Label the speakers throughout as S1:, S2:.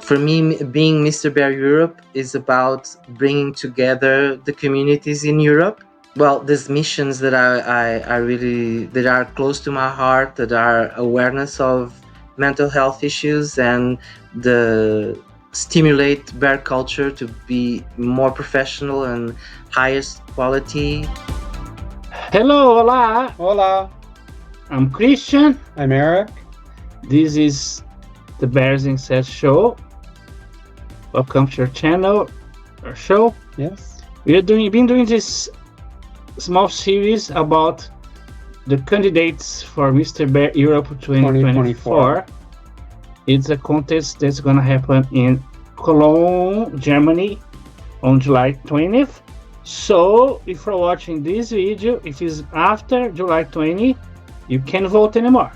S1: for me, being Mr. Bear Europe is about bringing together the communities in Europe. Well, these missions that I really that are close to my heart, that are awareness of mental health issues and the stimulate bear culture to be more professional and highest quality.
S2: Hello, hola.
S3: Hola,
S2: I'm Christian.
S3: I'm Eric.
S2: This is the Bears in Set show. Welcome to our channel, our show.
S3: Yes.
S2: Been doing this small series about the candidates for Mr. Bear Europe 2024. It's a contest that's gonna happen in Cologne, Germany, on July 20th. So if you're watching this video, if it's after July 20, you can't vote anymore.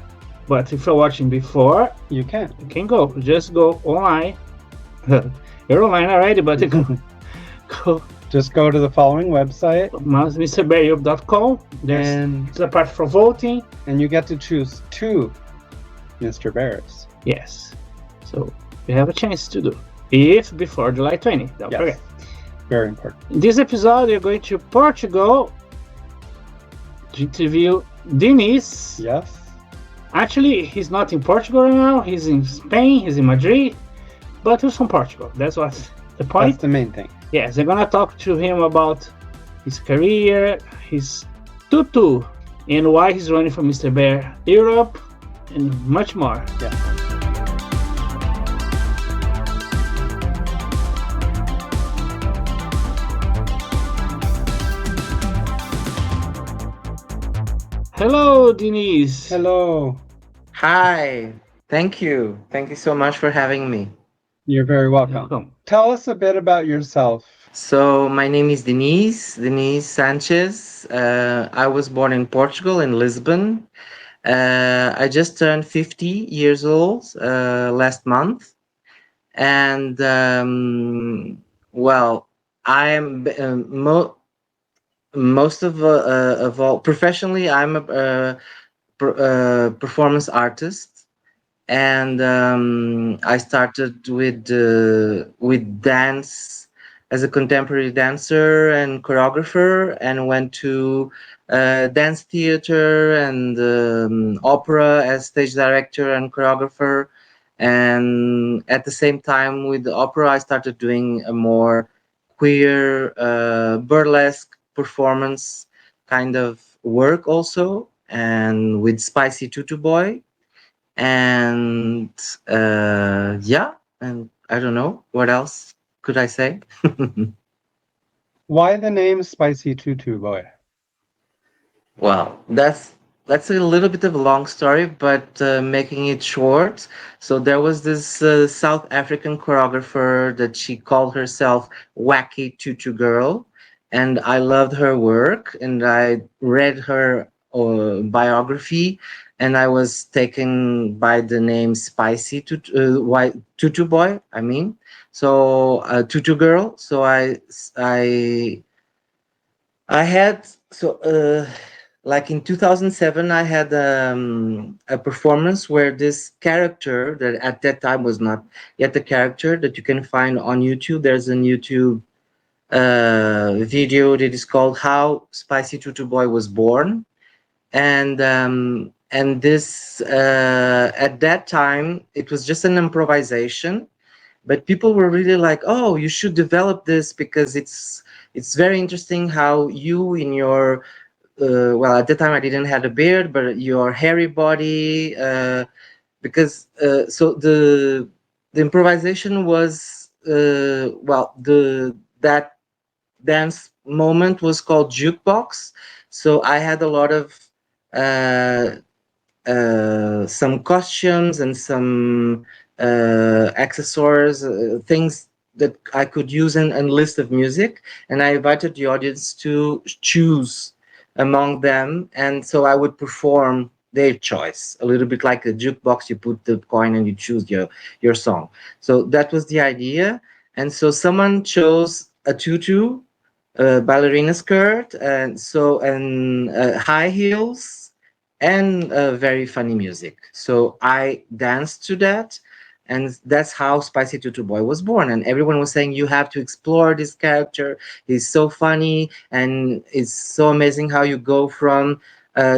S2: But if you're watching before,
S3: You can.
S2: you can go. Just go online. You're online already, but you go
S3: Just go to the following website
S2: mrbeareurope.com. There's a part for voting.
S3: and you get to choose 2 Mr. Bears.
S2: Yes. So you have a chance to do. If before July 20. Don't
S3: Yes.
S2: forget.
S3: Very important.
S2: In this episode, we're going to Portugal to interview Diniz.
S3: Yes.
S2: Actually, he's not in Portugal right now. He's in Spain. He's in Madrid. But he's from Portugal. That's what's the point.
S3: That's the main thing.
S2: Yes, they're gonna talk to him about his career, his tutu, and why he's running for Mr. Bear Europe, and much more.
S3: Yeah.
S2: Hello, Diniz.
S3: Hello.
S1: Hi, thank you so much for having me.
S3: You're very welcome.
S2: Welcome.
S3: Tell us a bit about yourself.
S1: So my name is Diniz Sanchez. I was born in Portugal, in Lisbon. I just turned 50 years old last month. And well, I am most of all, professionally, I'm a performance artist. And I started with dance as a contemporary dancer and choreographer, and went to dance theater and opera as stage director and choreographer. And at the same time with the opera, I started doing a more queer burlesque performance kind of work also, and with Spicy Tutu Boy. And yeah, and I don't know what else could I say.
S3: Why the name Spicy Tutu Boy?
S1: Well, that's a little bit of a long story, but making it short. So there was this South African choreographer that she called herself Wacky Tutu Girl, and I loved her work, and I read her biography, and I was taken by the name Spicy Tutu Boy. I mean, so Tutu Girl. So I had like in 2007, I had a performance where this character that at that time was not yet a character that you can find on YouTube. There's a YouTube video that is called "How Spicy Tutu Boy Was Born," and this at that time it was just an improvisation, but people were really like, "Oh, you should develop this because it's very interesting how you in your well, at the time I didn't have a beard, but your hairy body, because so the improvisation was well, the that dance moment was called jukebox. So I had a lot of some costumes and some accessories, things that I could use in a list of music, and I invited the audience to choose among them, and so I would perform their choice, a little bit like a jukebox. You put the coin and you choose your song. So that was the idea, and so someone chose a tutu, a ballerina skirt, and high heels, and very funny music. So I danced to that, And that's how Spicy Tutu Boy was born. And everyone was saying, you have to explore this character. He's so funny, and it's so amazing how you go from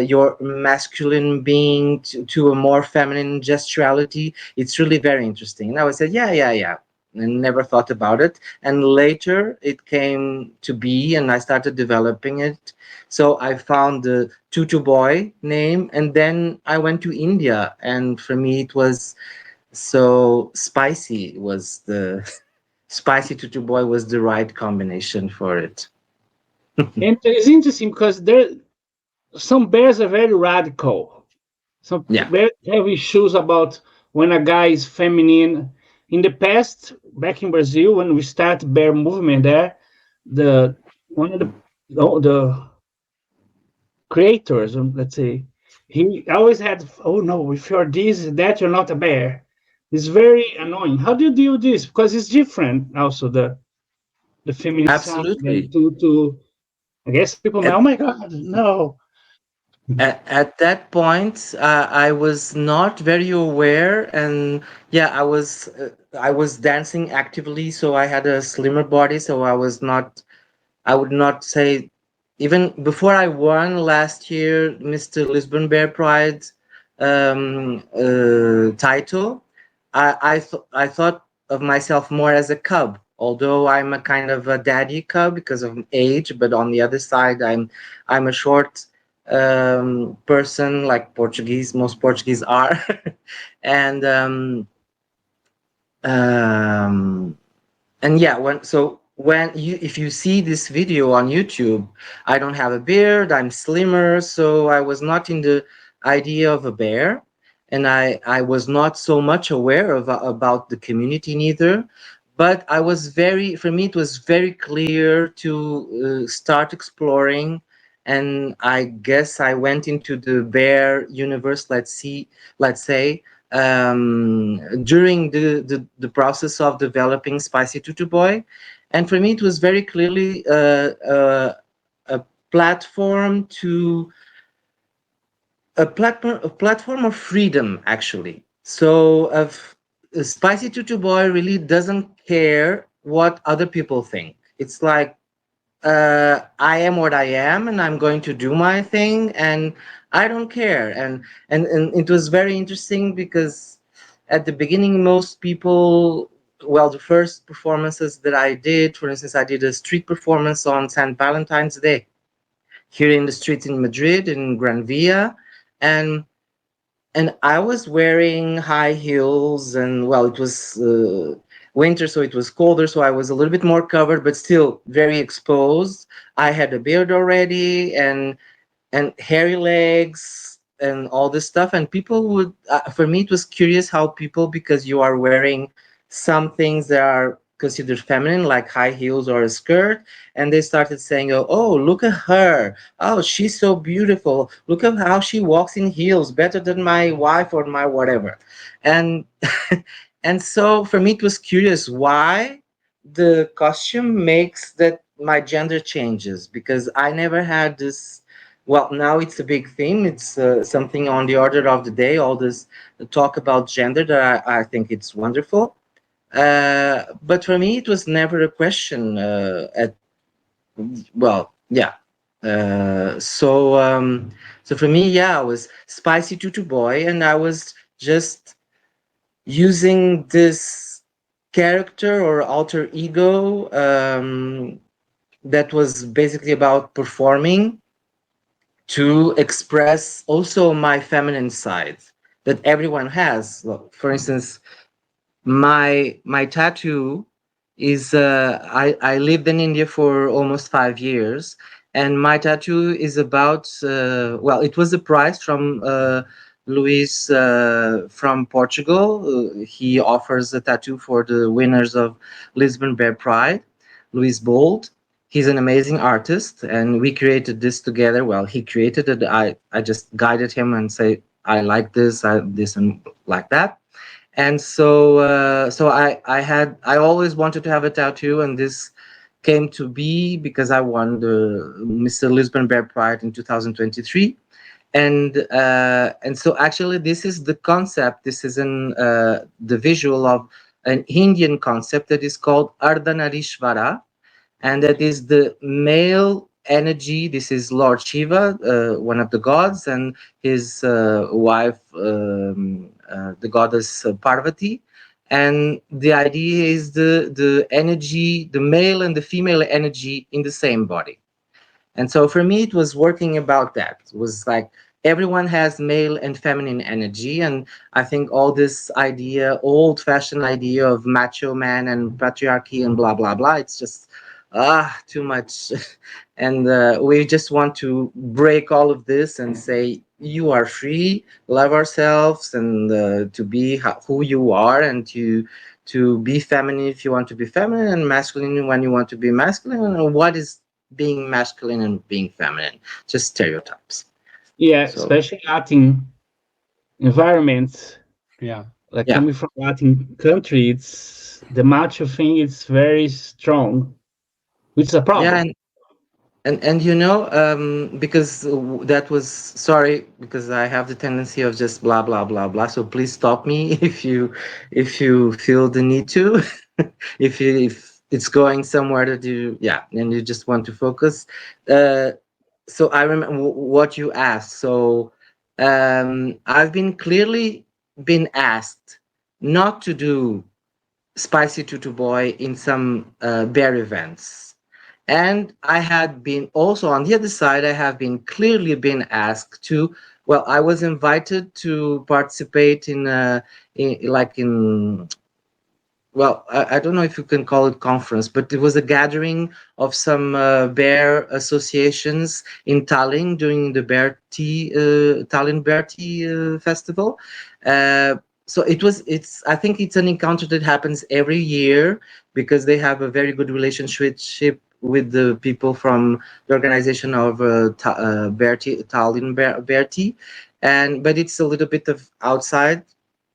S1: your masculine being to a more feminine gestuality. It's really very interesting. And I said, yeah, yeah, yeah. And never thought about it. And later it came to be, and I started developing it. So I found the Tutu Boy name, and then I went to India. And for me, it was so spicy was the spicy Tutu Boy was the right combination for it.
S2: And it's interesting because some bears are very radical. Some
S1: Yeah,
S2: bears have issues about when a guy is feminine. In the past, back in Brazil, when we start bear movement there, the one of the creators, let's say, he always had, oh no, if you're this, that, you're not a bear. It's very annoying. How do you deal with this? Because it's different also the feminine side and
S1: absolutely.
S2: to I guess people know, oh my god, no.
S1: At that point, I was not very aware, and yeah, I was dancing actively, so I had a slimmer body, so I was not. I would not say, even before I won last year, Mr. Lisbon Bear Pride title. I thought of myself more as a cub, although I'm a kind of a daddy cub because of age. But on the other side, I'm a short person, like Portuguese. Most Portuguese are, and um, and yeah, when you if you see this video on YouTube, I don't have a beard, I'm slimmer, so I was not in the idea of a bear, and I was not so much aware of about the community neither. But I was very for me it was very clear to start exploring, and I guess I went into the bear universe, let's say, during the process of developing Spicy Tutu Boy. And for me, it was very clearly a platform to a platform of freedom, actually. So, of Spicy Tutu Boy really doesn't care what other people think. It's like I am what I am, and I'm going to do my thing, and I don't care. And it was very interesting because at the beginning, most people, well, the first performances that I did, for instance, I did a street performance on St. Valentine's Day here in the streets in Madrid, in Gran Via, and and I was wearing high heels, and well, it was winter, so it was colder, so I was a little bit more covered, but still very exposed. I had a beard already, and hairy legs and all this stuff, and people would for me it was curious how people, because you are wearing some things that are considered feminine like high heels or a skirt, and they started saying, oh, look at her, oh, she's so beautiful, look at how she walks in heels better than my wife or my whatever. And and so for me it was curious why the costume makes that my gender changes, because I never had this. Well, now it's a big theme. It's something on the order of the day. All this talk about gender that I think it's wonderful. But for me, it was never a question. At well, yeah. So for me, yeah, I was Spicy Tutu Boy, and I was just using this character or alter ego that was basically about performing to express also my feminine side that everyone has. For instance, my tattoo is I lived in India for almost 5 years, and my tattoo is about well, it was a prize from Luis from Portugal. He offers a tattoo for the winners of Lisbon Bear Pride, Luis Bold. He's an amazing artist, and we created this together. Well, he created it. I just guided him and say I like this, this, and like that. And so I always wanted to have a tattoo, and this came to be because I won the Mr. Lisbon Bear Pride in 2023, And so actually this is the concept. This is the visual of an Indian concept that is called Ardhanarishvara, and that is the male energy. This is Lord Shiva, one of the gods, and his wife, the goddess Parvati. And the idea is the energy, the male and the female energy in the same body. And so for me, it was working about that. It was like everyone has male and feminine energy. And I think all this idea, old fashioned idea of macho man and patriarchy and blah, blah, blah, it's just too much. And we just want to break all of this and say, you are free, love ourselves, and to be who you are, and to be feminine if you want to be feminine, and masculine when you want to be masculine. And what is being masculine and being feminine? Just stereotypes.
S2: Yeah,
S1: So
S2: especially Latin environments.
S3: Yeah.
S2: Like
S1: Yeah.
S2: coming from Latin country, it's the macho thing. It's very strong, which is a problem.
S1: yeah, and you know, because that was, sorry, because I have the tendency of just blah blah blah blah. So please stop me if you feel the need to, if it's going somewhere that you, yeah, and you just want to focus. Uh, so I remember what you asked. So I've been clearly been asked not to do Spicy Tutu Boy in some bear events. And I had been also on the other side, I have been clearly been asked to, well, I was invited to participate in well, I don't know if you can call it conference, but it was a gathering of some bear associations in Tallinn during the Bearty, Tallinn Bearty festival. Uh, so it's, I think it's an encounter that happens every year because they have a very good relationship with the people from the organization of Bearty, Tallinn Bearty. But it's a little bit of outside,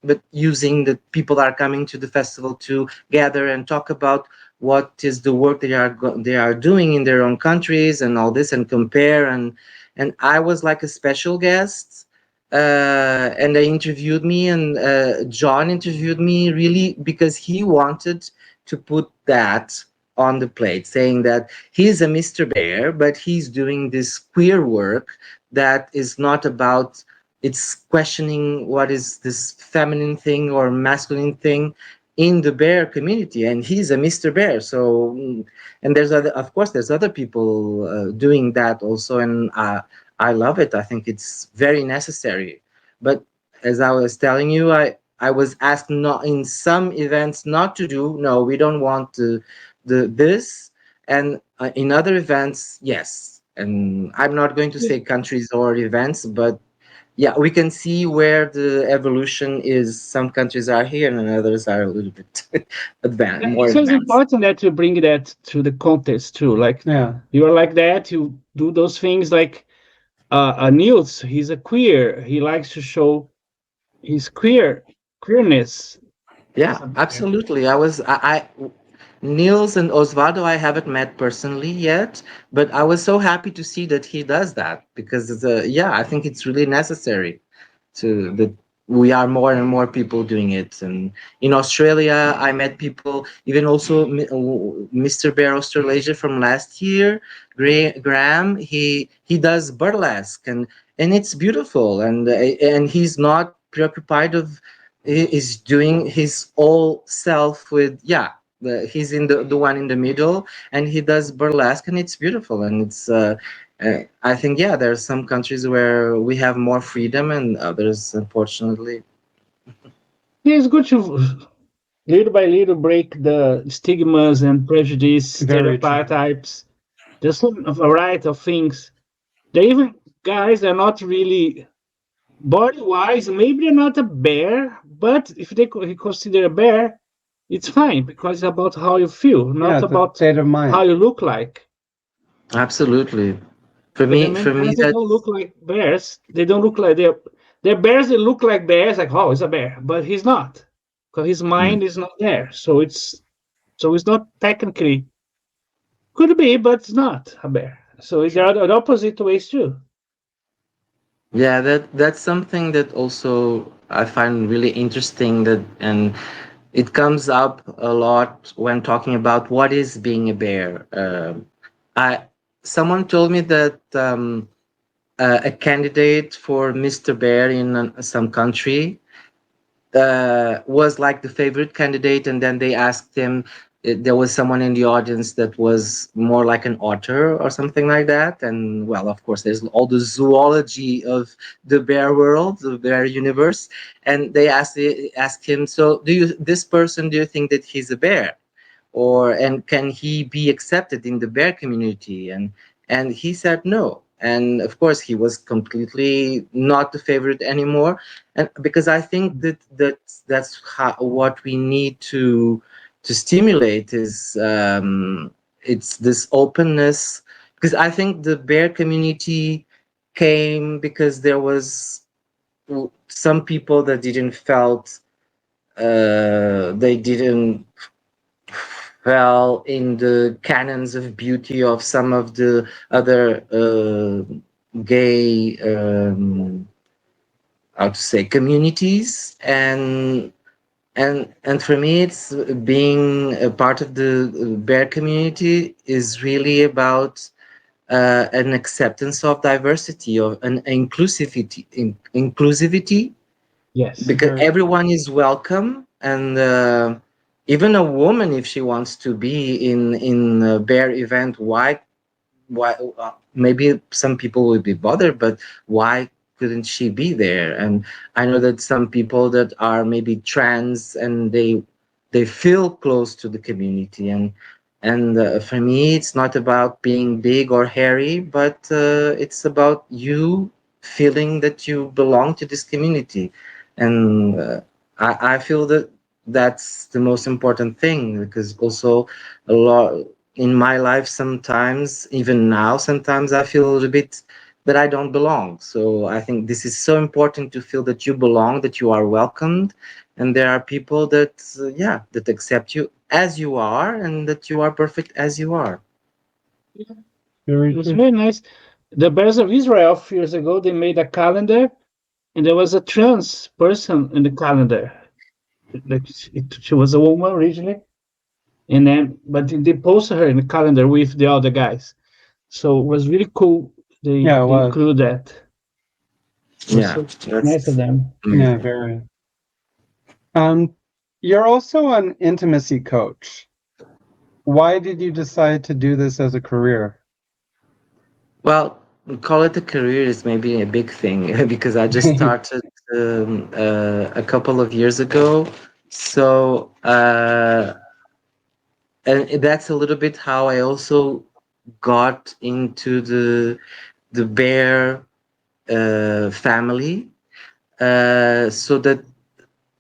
S1: but using the people that are coming to the festival to gather and talk about what is the work they are doing in their own countries and all this, and compare. And I was like a special guest, and they interviewed me, and John interviewed me really because he wanted to put that on the plate, saying that he's a Mr. Bear, but he's doing this queer work that is not about, it's questioning what is this feminine thing or masculine thing in the bear community, and he's a Mr. Bear. So and there's other, of course there's other people doing that also, and I love it. I think it's very necessary. But as I was telling you, I was asked not in some events not to do, no, we don't want the this, and in other events, yes. And I'm not going to say countries or events, but yeah, we can see where the evolution is. Some countries are here and others are a little bit advanced, more
S2: It's always
S1: advanced.
S2: important that you bring that to the contest too. Like
S3: Yeah.
S2: you are like that, you do those things like Niels, he's a queer. He likes to show his queerness.
S1: Yeah, absolutely. Niels and Osvaldo, I haven't met personally yet, but I was so happy to see that he does that because yeah, I think it's really necessary to that we are more and more people doing it. And in Australia, I met people, even also Mr. Bear Australasia from last year, Graham. He does burlesque, and it's beautiful, and he's not preoccupied of, he is doing his all self with, yeah, he's in the one in the middle, and he does burlesque, and it's beautiful. And it's I think, yeah, there are some countries where we have more freedom and others, unfortunately.
S2: Yeah, it's good to little by little break the stigmas and prejudice,
S3: Very true.
S2: stereotypes. There's a variety of things. There even guys that are not really body wise, maybe they're not a bear, but if they consider a bear, it's fine because it's about how you feel,
S3: Yeah,
S2: not
S3: it's a
S2: about
S3: state of mind.
S2: how you look like.
S1: Absolutely. For
S2: But the
S1: me,
S2: main
S1: for me,
S2: guys that don't look like bears, they don't look like they're bears that look like bears, like, oh, he's a bear, but he's not. Because his mind is not there. So it's not technically, could be, but it's not a bear. So there are the opposite ways too.
S1: Yeah, that's something that also I find really interesting, that and it comes up a lot when talking about what is being a bear. I Someone told me that a candidate for Mr. Bear in some country was like the favorite candidate, and then they asked him. There was someone in the audience that was more like an otter or something like that, and well, of course, there's all the zoology of the bear world, the bear universe, and they asked him, so do you this person, do you think that he's a bear? Or and can he be accepted in the bear community? And he said no, and of course he was completely not the favorite anymore. And because I think that's what we need to stimulate is it's this openness, because I think the bear community came because there was some people that didn't felt they didn't fell in the canons of beauty of some of the other gay how to say communities. And for me, it's being a part of the bear community is really about an acceptance of diversity, of an inclusivity,
S2: Yes.
S1: because everyone is welcome. And even a woman, if she wants to be in a bear event, why maybe some people will be bothered, but why couldn't she be there? And I know that some people that are maybe trans, and they feel close to the community. And for me, it's not about being big or hairy, but it's about you feeling that you belong to this community. And I feel that that's the most important thing, because also a lot in my life, sometimes even now, sometimes I feel a little bit that I don't belong. So I think this is so important, to feel that you belong, that you are welcomed, and there are people that yeah, that accept you as you are, and that you are perfect as you are.
S3: Very
S2: It was
S3: true.
S2: very nice. The Bears of Israel a few years ago, they made a calendar, and there was a trans person in the calendar. Like she was a woman originally, and then but they posted her in the calendar with the other guys. So it was really cool.
S3: Yeah, it
S2: They
S3: was.
S2: include that. It was
S1: Yeah,
S2: so nice of
S1: that's
S2: them.
S3: Yeah,
S1: amazing.
S3: very. Um, you're also an intimacy coach. Why did you decide to do this as a career?
S1: Well, call it a career is maybe a big thing because I just started a couple of years ago. So and that's a little bit how I also got into the bear family. So that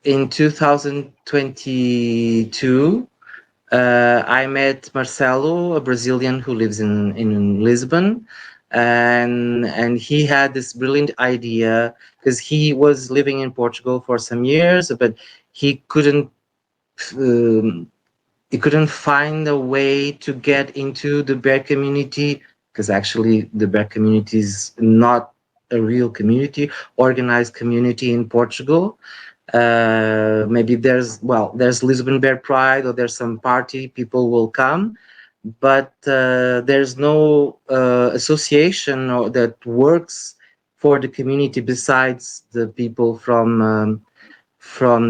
S1: in 2022, I met Marcelo, a Brazilian who lives in Lisbon, and he had this brilliant idea, because he was living in Portugal for some years, but he couldn't um, he couldn't find a way to get into the bear community, because actually the bear community is not a real community, organized community in Portugal. Maybe there's Lisbon Bear Pride, or there's some party, people will come, but there's no association or that works for the community besides the people from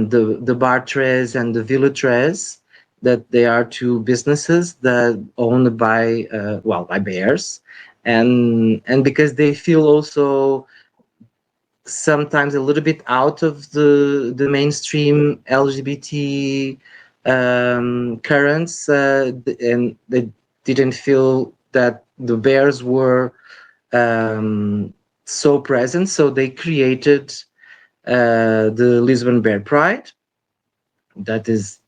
S1: the Bar Tres and the Villa Tres, that they are two businesses that owned by by bears, and because they feel also sometimes a little bit out of the mainstream LGBT currents, and they didn't feel that the bears were so present, so they created the Lisbon Bear Pride. That is,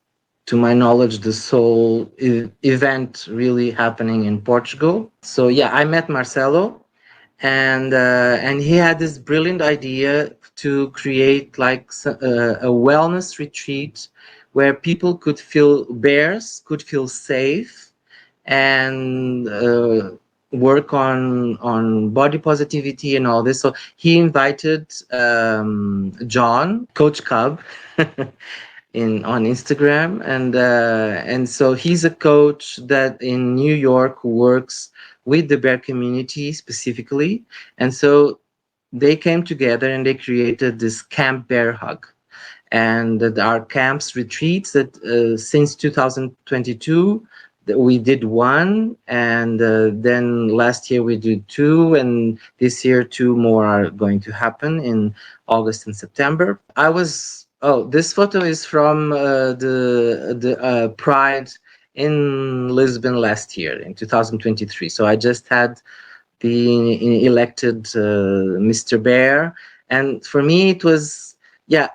S1: to my knowledge, the sole event really happening in Portugal. So yeah, I met Marcelo, and he had this brilliant idea to create like a wellness retreat where people could feel, bears could feel safe, and work on body positivity and all this. So he invited John, Coach Cub, in on Instagram, and so he's a coach that in New York who works with the bear community specifically, and so they came together and they created this Camp Bear Hug, and that our camps retreats that since 2022 we did one, and then last year we did two, and this year two more are going to happen in August and September. This photo is from the Pride in Lisbon last year in 2023. So I just had the elected Mr. Bear, and for me it was, yeah,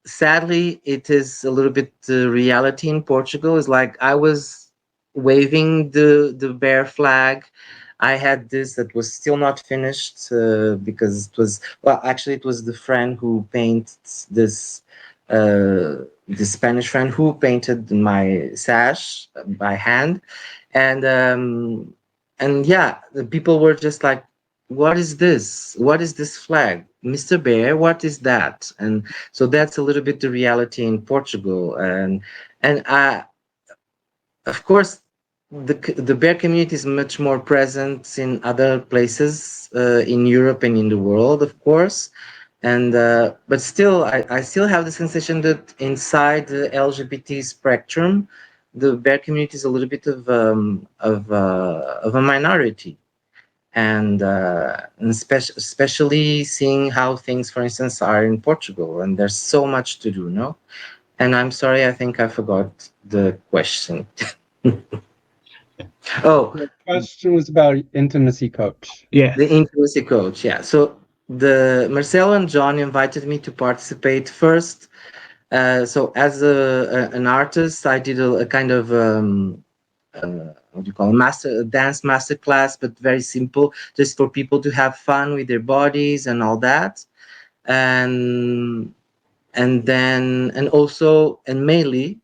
S1: sadly it is a little bit the reality in Portugal. Is like I was waving the bear flag. I had this that was still not finished because it was, well, actually it was the friend who painted this, the Spanish friend who painted my sash by hand, and yeah, the people were just like, what is this? What is this flag, Mr. Bear? What is that? And so that's a little bit the reality in Portugal, and of course the bear community is much more present in other places in Europe and in the world, of course, and but still I still have the sensation that inside the LGBT spectrum the bear community is a little bit of a minority, and especially seeing how things, for instance, are in Portugal, and there's so much to do, no? And I'm sorry, I think I forgot the question. Oh,
S3: The question was about intimacy coach.
S2: Yeah.
S1: the intimacy coach. Yeah. So the Marcelo and John invited me to participate first. So as an artist, I did a kind of what do you call it? A dance master class, but very simple, just for people to have fun with their bodies and all that. And also and mainly,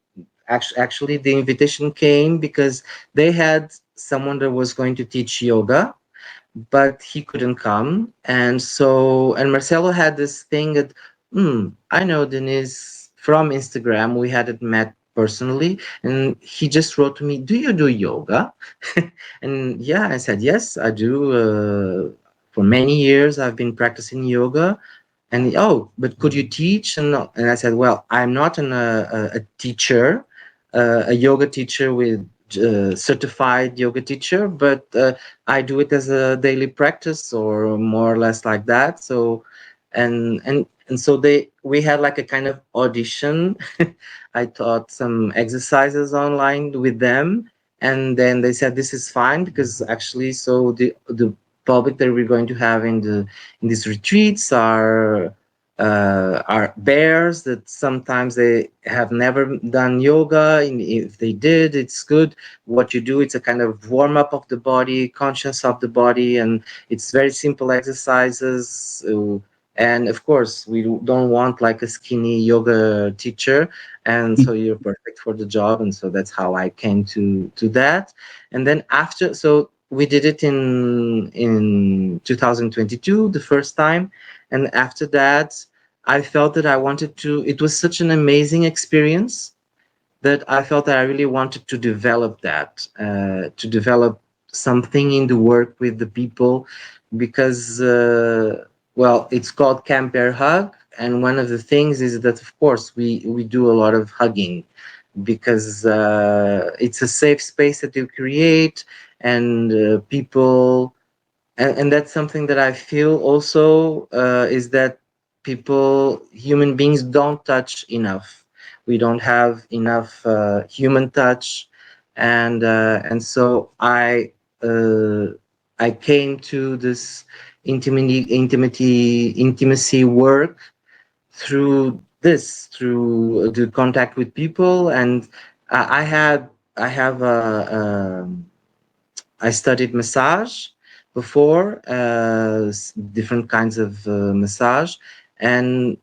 S1: actually the invitation came because they had someone that was going to teach yoga, but he couldn't come. And so, and Marcelo had this thing that, I know Diniz from Instagram. We hadn't met personally. And he just wrote to me, do you do yoga? And yeah, I said, yes, I do. For many years, I've been practicing yoga. And oh, but could you teach? And I said, well, I'm not a teacher, a yoga teacher with certified yoga teacher, but I do it as a daily practice or more or less like that. So, and so we had like a kind of audition. I taught some exercises online with them, and then they said this is fine because actually, so the public that we're going to have in these retreats are bears that sometimes they have never done yoga, and if they did, it's good. What you do, it's a kind of warm up of the body, conscious of the body, and it's very simple exercises. And of course we don't want like a skinny yoga teacher, and so you're perfect for the job. And so that's how I came to that. And then after, so we did it in 2022 the first time, and after that I felt that I wanted to, it was such an amazing experience that I felt that I really wanted to develop that, to develop something in the work with the people, because well, it's called Camp Bear Hug, and one of the things is that of course we do a lot of hugging, because it's a safe space that you create, and people, and that's something that I feel also is that people, human beings, don't touch enough. We don't have enough human touch, and so I came to this intimacy work through this, through the contact with people. And I have I studied massage before, different kinds of massage, and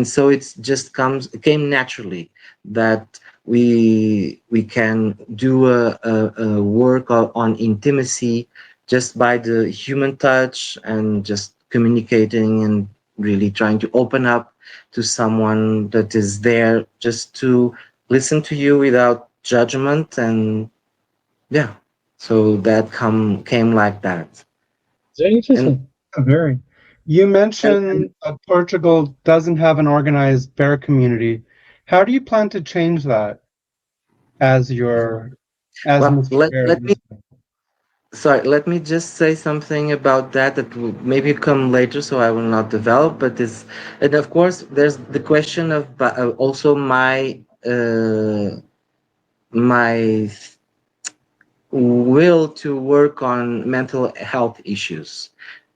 S1: so it's just came naturally that we can do a work on intimacy just by the human touch and just communicating and really trying to open up to someone that is there just to listen to you without judgment. And yeah, so that came like that.
S2: Very
S1: and
S2: interesting.
S3: Very. You
S1: and
S3: mentioned Portugal doesn't have an organized bear community. How do you plan to change that as as
S1: well,
S3: Mr. Bear?
S1: let me just say something about that that will maybe come later, so I will not develop. But this, and of course, there's the question of also my will to work on mental health issues.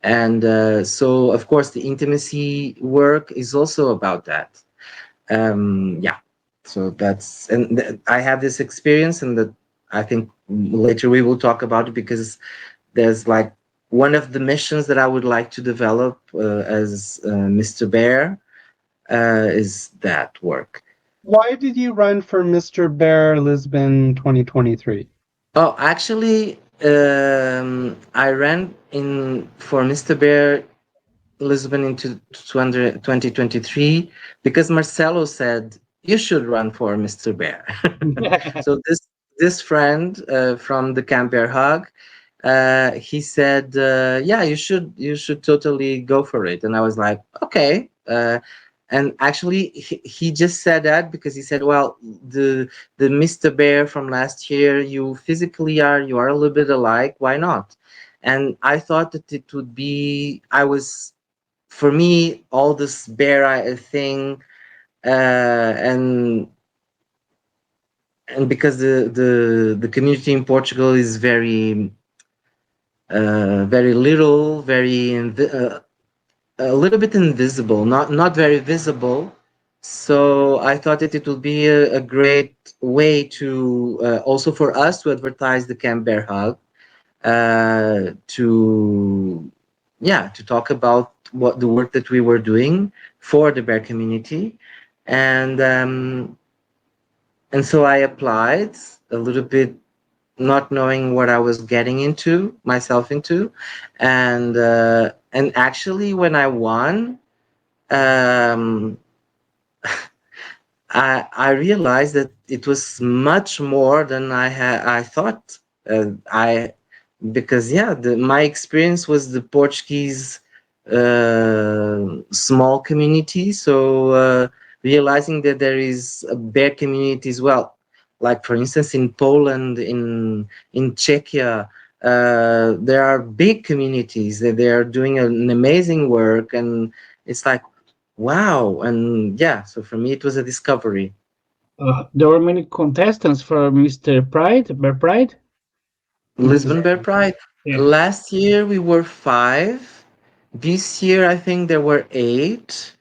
S1: And so, of course, the intimacy work is also about that. Yeah. So that's, and I have this experience, and that I think later we will talk about it, because there's like one of the missions that I would like to develop as Mr. Bear is that work.
S3: Why did you run for Mr. Bear Lisbon 2023?
S1: Oh, actually, I ran in for Mr. Bear Lisbon into 2023 because Marcelo said you should run for Mr. Bear. So this friend from the Camp Bear Hug, he said, "Yeah, you should totally go for it." And I was like, "Okay." And actually, he just said that because he said, "Well, the Mr. Bear from last year, you are a little bit alike. Why not?" And I thought that it would be. I was For me, all this bear thing, and because the community in Portugal is very little, a little bit invisible, not very visible. So I thought that it would be a great way to also for us to advertise the Camp Bear Hub, to to talk about what the work that we were doing for the bear community. And um, and so I applied a little bit, not knowing what I was getting into myself into. And actually, when I won, um, I realized that it was much more than I thought. I Because my experience was the Portuguese small community. So realizing that there is a bear community as well, like for instance in Poland, in Czechia, there are big communities that they are doing an amazing work, and it's like wow. And yeah, so for me it was a discovery.
S2: There were many contestants for Mr. Pride, Bear Pride.
S1: Lisbon Bear Pride.
S2: Yeah.
S1: Last year we were 5. This year I think there were 8.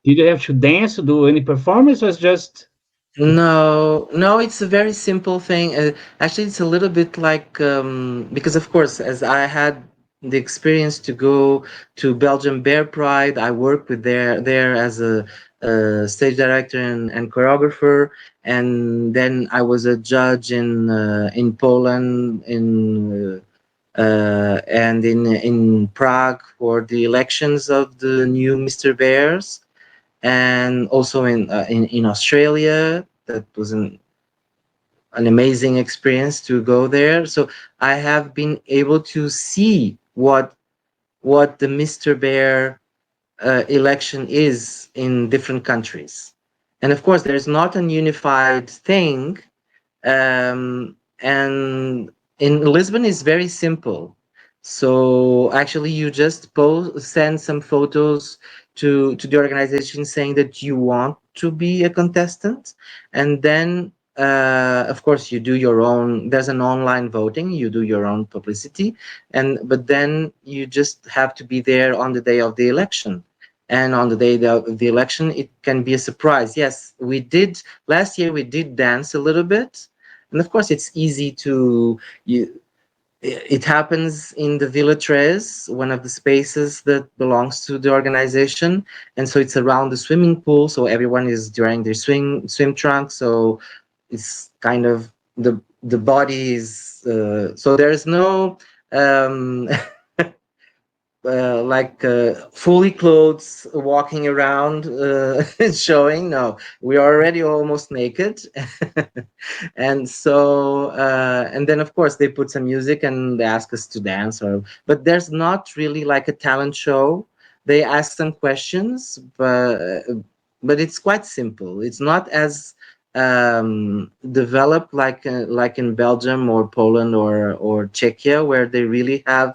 S2: Did you have to dance to do any performance? Or was just
S1: No, no, it's a very simple thing. Actually, it's a little bit like because, of course, as I had the experience to go to Belgium Bear Pride, I worked with there as a stage director and choreographer, and then I was a judge in Poland, and in Prague for the elections of the new Mr. Bears, and also in Australia. That was an amazing experience to go there. So I have been able to see what the Mr. Bear election is in different countries, and of course, there's not an unified thing. And in Lisbon is very simple. So actually, you just send some photos to the organization saying that you want to be a contestant, and then of course you do your own. There's an online voting. You do your own publicity, but then you just have to be there on the day of the election. And on the day of the election, it can be a surprise. Yes, we did last year. We did dance a little bit, and of course it's easy to you it happens in the Villa Tres, one of the spaces that belongs to the organization, and so it's around the swimming pool, so everyone is wearing their swim trunks. So it's kind of the body is so there's no um, fully clothed, walking around, showing. No, we are already almost naked, and so and then of course they put some music and they ask us to dance. Or but there's not really like a talent show. They ask some questions, but it's quite simple. It's not as developed like in Belgium or Poland or Czechia, where they really have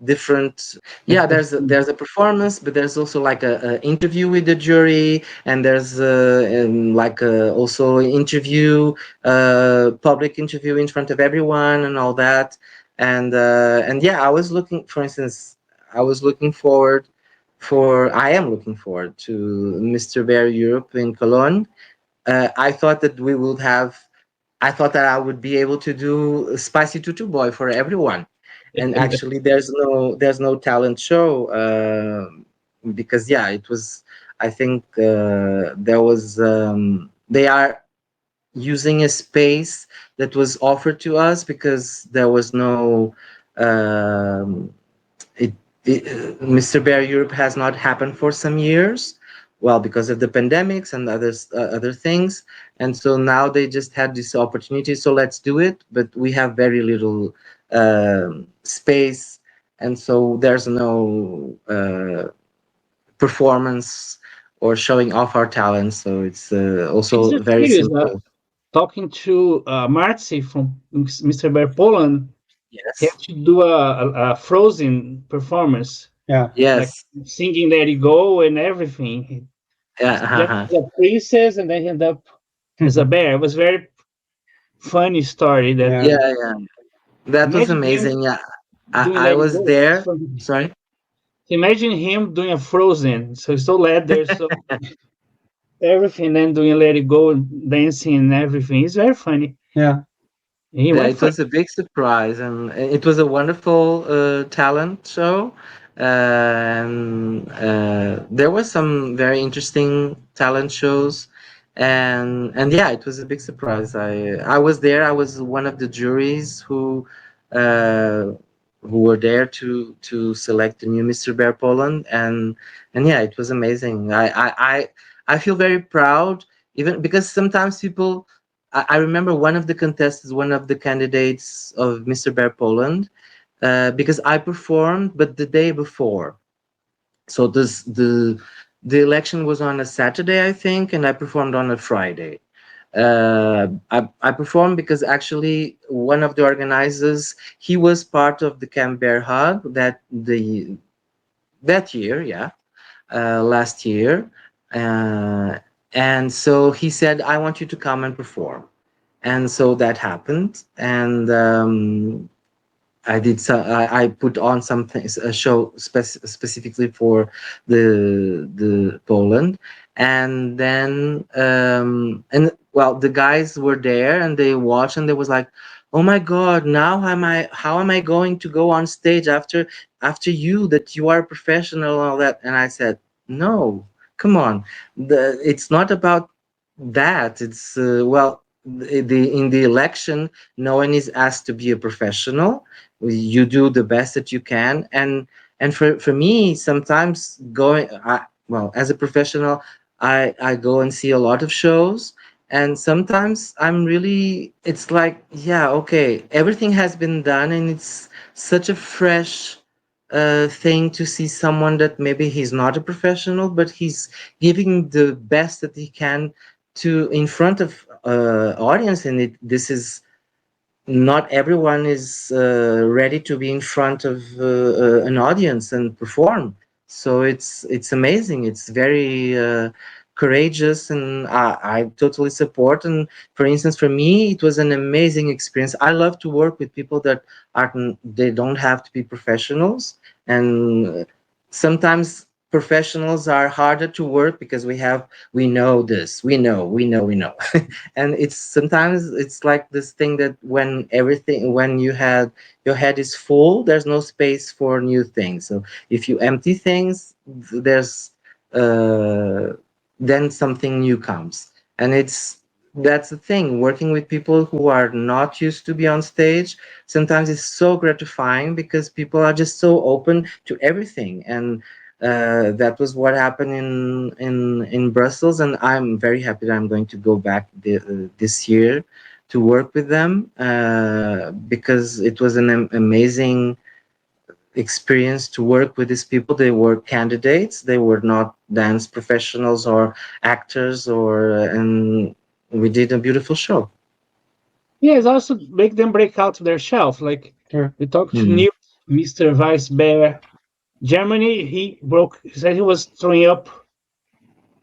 S1: different. Yeah, there's a performance, but there's also like a interview with the jury, and there's like also interview, public interview in front of everyone and all that. And yeah, I was looking, for instance, I was looking forward I am looking forward to Mr. Bear Europe in Cologne. I thought that we would have. I thought that I would be able to do a Spicy Tutu Boy for everyone, and actually, there's no talent show, because yeah, it was. I think there was. They are using a space that was offered to us because there was no. Um, it, Mr. Bear Europe has not happened for some years, well, because of the pandemics and other things, and so now they just had this opportunity. So let's do it, but we have very little space, and so there's no performance or showing off our talents. So it's
S2: It's
S1: also
S2: just
S1: very
S2: curious.
S1: simple.
S2: Talking to Marcy from Mr. Bear Poland, he had
S1: Yes,
S2: to do a Frozen performance,
S3: Yeah.
S2: like
S1: yes,
S2: singing "Let It Go" and everything. He
S1: yeah,
S2: started as a princess and then he ended up as a bear. It was very funny story. That
S3: Yeah.
S1: yeah, yeah. That was
S2: imagine him
S1: amazing. Yeah,
S2: doing
S1: I
S2: "Let It
S1: was
S2: Go." It's
S1: there.
S2: funny.
S1: Sorry.
S2: Imagine him doing a Frozen. So he's so leather, so everything, then doing "Let It Go" and dancing and everything. It's very funny.
S3: Yeah.
S2: He
S1: Yeah,
S2: was
S1: it
S2: funny.
S1: was a big surprise, and it was a wonderful talent show. And there were some very interesting talent shows, and yeah, it was a big surprise. I was there. I was one of the juries uh, who were there to select the new Mr. Bear Poland, and yeah, it was amazing. I feel very proud, even because sometimes people. I remember one of the contestants, one of the candidates of Mr. Bear Poland, because I performed, but the day before. So the election was on a Saturday, I think, and I performed on a Friday. I performed because actually one of the organizers, he was part of the Camp Bear Hug that year, yeah, last year, uh, and so he said, "I want you to come and perform." And so that happened, and I did so. I put on something, a show specifically for the Poland, and then and well, the guys were there and they watched and they was like, "Oh my God! Now am I? How am I going to go on stage after you that you are a professional and all that?" And I said, "No, come on. It's not about that. It's well, in the election, no one is asked to be a professional. You do the best that you can, and for me sometimes well, as a professional, I go and see a lot of shows, and sometimes I'm really, it's like, yeah, okay, everything has been done and it's such a fresh thing to see someone that maybe he's not a professional, but he's giving the best that he can to in front of audience. And this is, not everyone is ready to be in front of an audience and perform. So it's amazing. It's very courageous, and I totally support. And for instance, for me, it was an amazing experience. I love to work with people that aren't, they don't have to be professionals, and sometimes professionals are harder to work because we know this, we know. And it's sometimes it's like this thing that when your head is full, there's no space for new things. So if you empty things, there's uh then something new comes. And it's that's the thing. Working with people who are not used to be on stage sometimes it's so gratifying because people are just so open to everything, and that was what happened in Brussels. And I'm very happy that I'm going to go back this year to work with them because it was an amazing experience to work with these people. They were candidates. They were not dance professionals or actors, or and we did a beautiful show.
S2: Yeah, it's also make them break out of their shelf. Like
S3: Sure.
S2: we talked to
S1: Mm.
S2: Neil, Mr. Vice Bear, Germany. He said he was throwing up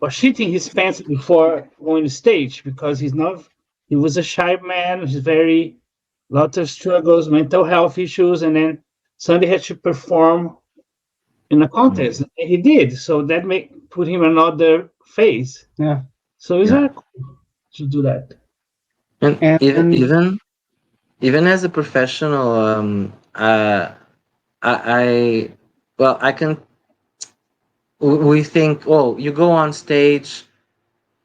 S2: or shitting his pants before going to stage because he was a shy man. He's very lot of struggles, mental health issues, and then Sunday had to perform in a
S1: Mm.
S2: contest. And he did, so that put him another phase.
S3: Yeah.
S2: So it's
S1: Yeah,
S2: very cool to do that.
S1: and
S3: And
S1: even as a professional, I well, I can. We think, oh, you go on stage.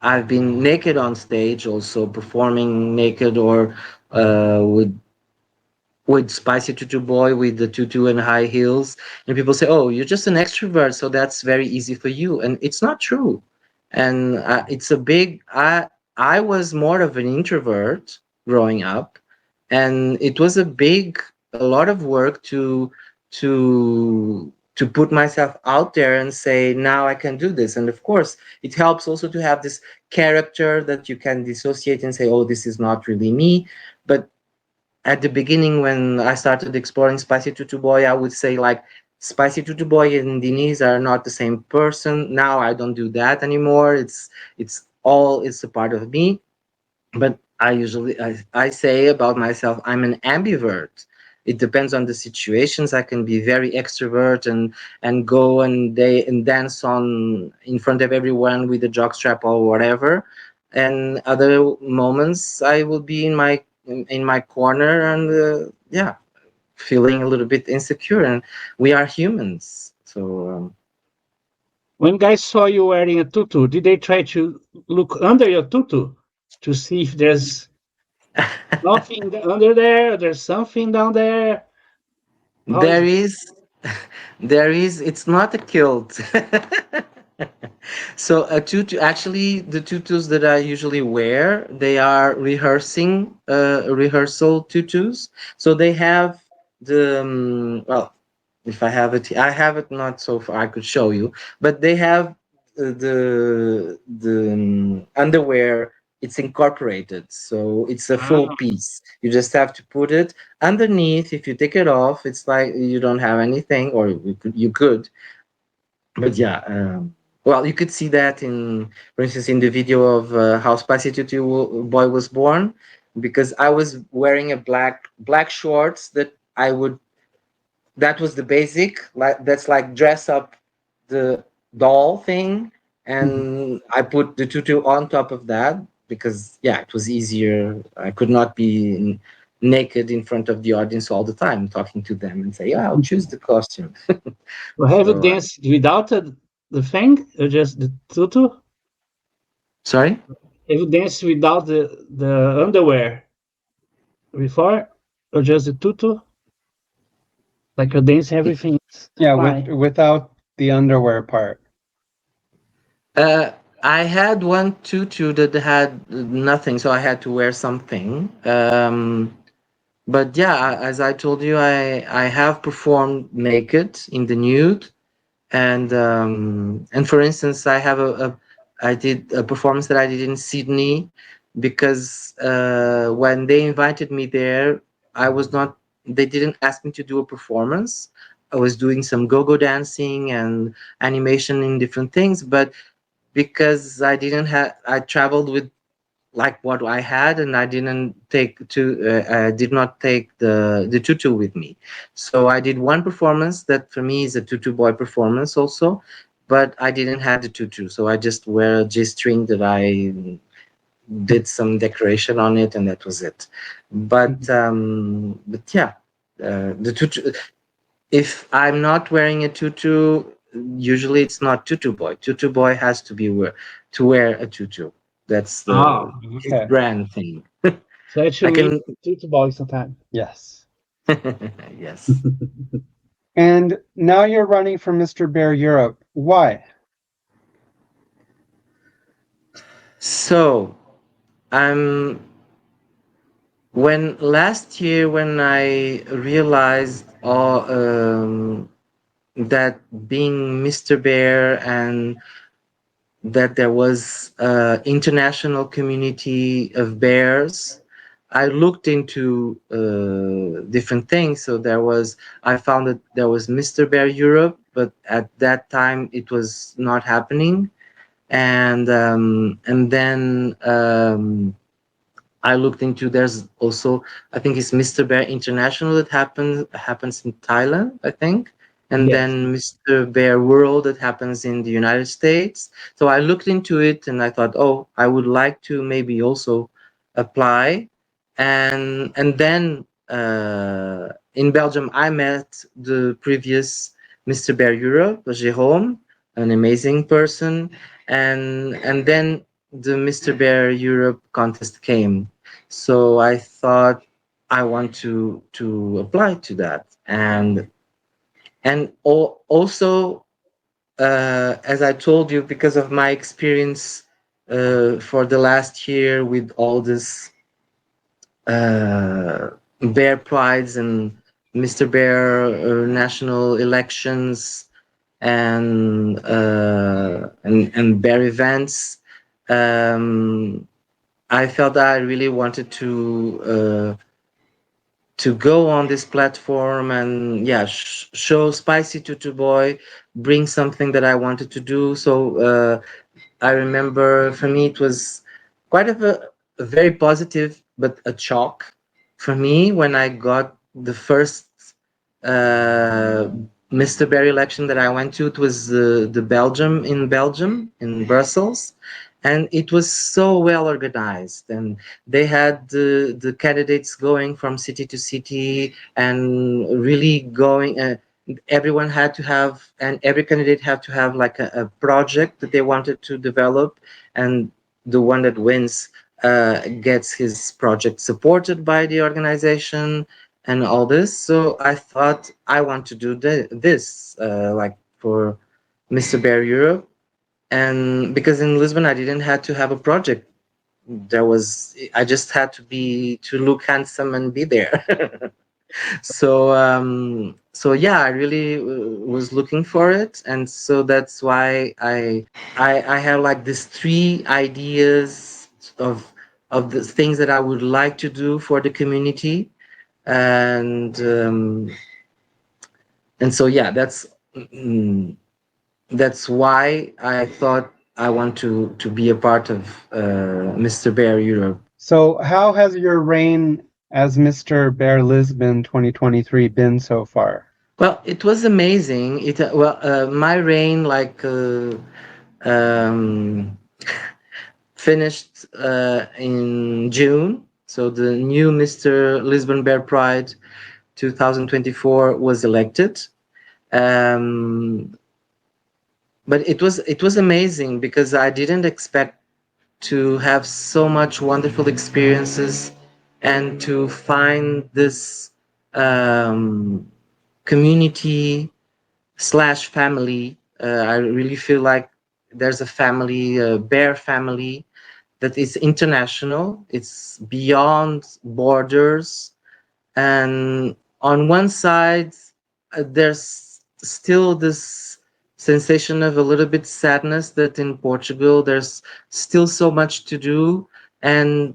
S1: I've been naked on stage, also performing naked, or with Spicy Tutu Boy with the tutu and high heels, and people say, "Oh, you're just an extrovert, so that's very easy for you," and it's not true. And it's a big. I was more of an introvert growing up, and it was a lot of work to put myself out there and say, now I can do this. And of course, it helps also to have this character that you can dissociate and say, oh, this is not really me. But at the beginning, when I started exploring Spicy Tutu Boy, I would say like Spicy Tutu Boy and Diniz are not the same person. Now I don't do that anymore. It's a part of me. But I say about myself, I'm an ambivert. It depends on the situations. I can be very extrovert and go and dance on in front of everyone with a jockstrap or whatever. And other moments I will be in my corner and yeah, feeling a little bit insecure. And we are humans, so
S2: When guys saw you wearing a tutu, did they try to look under your tutu to see if there's nothing under there? There's something down there. How is
S1: there is there is. It's not a kilt. So a tutu, actually, the tutus that I usually wear, they are rehearsal tutus. So they have the well, if I have it, I have it not so far. I could show you, but they have the underwear. It's incorporated, so it's a full
S2: ah,
S1: piece. You just have to put it underneath. If you take it off, it's like you don't have anything, or you could, but yeah, well, you could see that in, for instance, in the video of how Spicy Tutu Boy was born, because I was wearing a black shorts that I would. That was the basic, like that's like dress up the doll thing,
S3: Mhm.
S1: and I put the tutu on top of that because yeah, it was easier. I could not be naked in front of the audience all the time talking to them and say, yeah, I'll choose the costume.
S2: well, have you
S1: So
S2: danced without the thing or just the tutu? Have
S1: sorry.
S2: you danced without the underwear before or just the tutu? Like you dance everything is
S3: Yeah,
S2: fine.
S3: without the underwear part.
S1: Uh, I had one tutu that had nothing, so I had to wear something. But yeah, as I told you, I have performed naked in the nude, and for instance, I did a performance that I did in Sydney because when they invited me there, I was not. They didn't ask me to do a performance. I was doing some go-go dancing and animation in different things, but because I didn't have, I traveled with like what I had, and I didn't take I did not take the tutu with me. So I did one performance that for me is a tutu boy performance also, but I didn't have the tutu, so I just wear a G string that I did some decoration on it, and that was it. But yeah, the tutu. If I'm not wearing a tutu, usually it's not tutu boy. Tutu boy has to be to wear a tutu. That's the
S2: Ah,
S1: his
S3: Okay.
S1: brand thing.
S2: so
S1: I
S2: actually,
S1: can,
S2: two boys sometime.
S3: Yes.
S1: yes.
S3: And now you're running for Mr. Bear Europe. Why?
S1: So, I'm when last year when I realized that being Mr. Bear and that there was international community of bears. I looked into different things. So I found that there was Mr. Bear Europe, but at that time it was not happening. And then I looked into there's also I think it's Mr. Bear International that happens in Thailand, I think, and
S2: Yes.
S1: then Mr. Bear World that happens in the United States. So I looked into it and I thought, oh, I would like to maybe also apply, and then in Belgium I met the previous Mr. Bear Europe, Jérôme, an amazing person, and then the Mr. Bear Europe contest came. So I thought I want to apply to that, and also as I told you, because of my experience for the last year with all this uh, Bear Prides and Mr. Bear national elections and bear events. Um, I felt that I really wanted to go on this platform and yeah, show Spicy Tutu Boy, bring something that I wanted to do. So I remember for me it was quite of a very positive, but a shock for me when I got the first uh, Mr. Bear election that I went to. It was the Belgium in Brussels, and it was so well organized. And they had the candidates going from city to city and really going. Everyone had to have, and every candidate had to have like a project that they wanted to develop, and the one that wins gets his project supported by the organization and all this. So I thought I want to do this like for Mr. Bear Europe, and because in Lisbon I didn't have to have a project. I just had to look handsome and be there. So yeah, I really was looking for it, and so that's why I have like these three ideas of the things that I would like to do for the community, and so yeah, that's why I thought I want to be a part of Mr. Bear Europe.
S3: So, how has your reign as Mr. Bear Lisbon 2023 been so far?
S1: Well, it was amazing. My reign um, finished in June. So the new Mr. Lisbon Bear Pride 2024 was elected. Um, but it was amazing because I didn't expect to have so much wonderful experiences and to find this community slash family. I really feel like there's a family, a bear family that is international. It's beyond borders, and on one side there's still this sensation of a little bit sadness that in Portugal there's still so much to do, and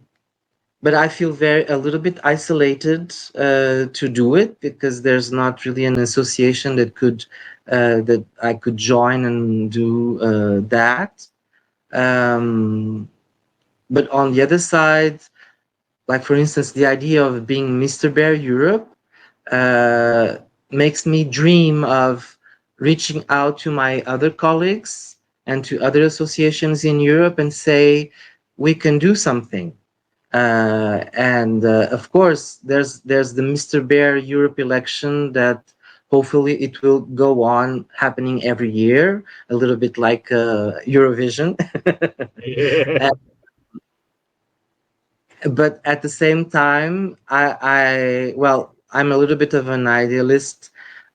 S1: but I feel a little bit isolated to do it because there's not really an association that I could join and do that. Um, but on the other side, like for instance, the idea of being Mr. Bear Europe uh, makes me dream of reaching out to my other colleagues and to other associations in Europe and say, we can do something. And of course, there's the Mr. Bear Europe election that hopefully it will go on happening every year, a little bit like Eurovision.
S2: Yeah.
S1: but at the same time, I'm a little bit of an idealist,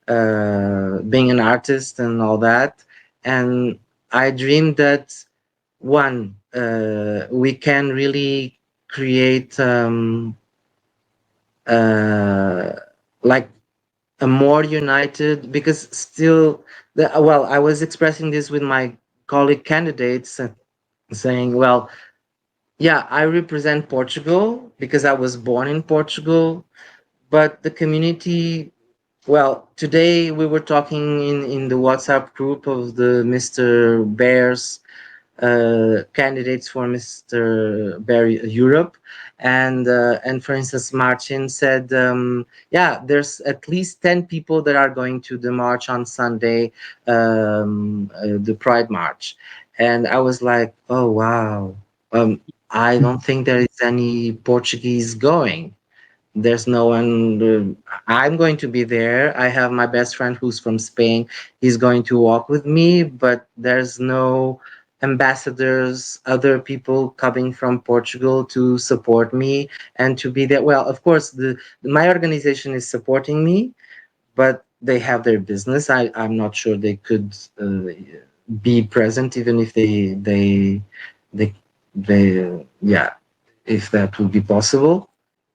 S1: being an artist and all that, and I dream that one, we can really create, uh, like a more united, because still I was expressing this with my colleague candidates, saying, well, yeah, I represent Portugal because I was born in Portugal, but the community, well, today we were talking in the WhatsApp group of the Mr. Bears, candidates for Mr. Barry Europe, and for instance, Martin said, yeah, there's at least 10 people that are going to the march on Sunday, the Pride March, and I was like, oh wow, I don't think there is any Portuguese going. There's no one. I'm going to be there. I have my best friend who's from Spain. He's going to walk with me, but there's no ambassadors, other people coming from Portugal to support me and to be there. Well, of course, the my organization is supporting me, but they have their business. I'm not sure they could be present, even if they yeah, if that would be possible.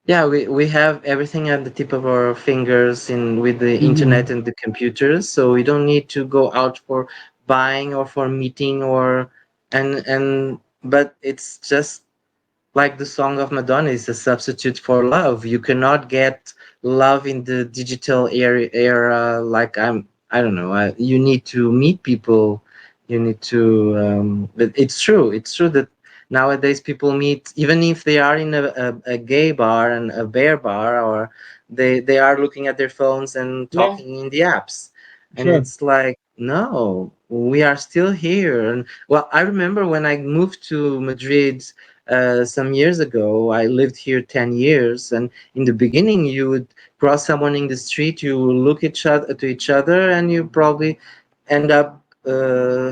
S1: Yeah, we have everything at the tip of our fingers in with the internet
S3: Mhm.
S1: and the computers, so we don't need to go out for buying or for meeting or and but it's just like the song of Madonna is a substitute for love. You cannot get love in the digital era. Like I don't know. You need to meet people. You need to. But it's true. It's true that nowadays people meet, even if they are in a gay bar and a bear bar, or they are looking at their phones and
S3: Yeah,
S1: talking in the apps, and
S3: sure.
S1: it's like no, we are still here. And well, I remember when I moved to Madrid some years ago. I lived here 10 years, and in the beginning, you would cross someone in the street, you look each other, and you probably end up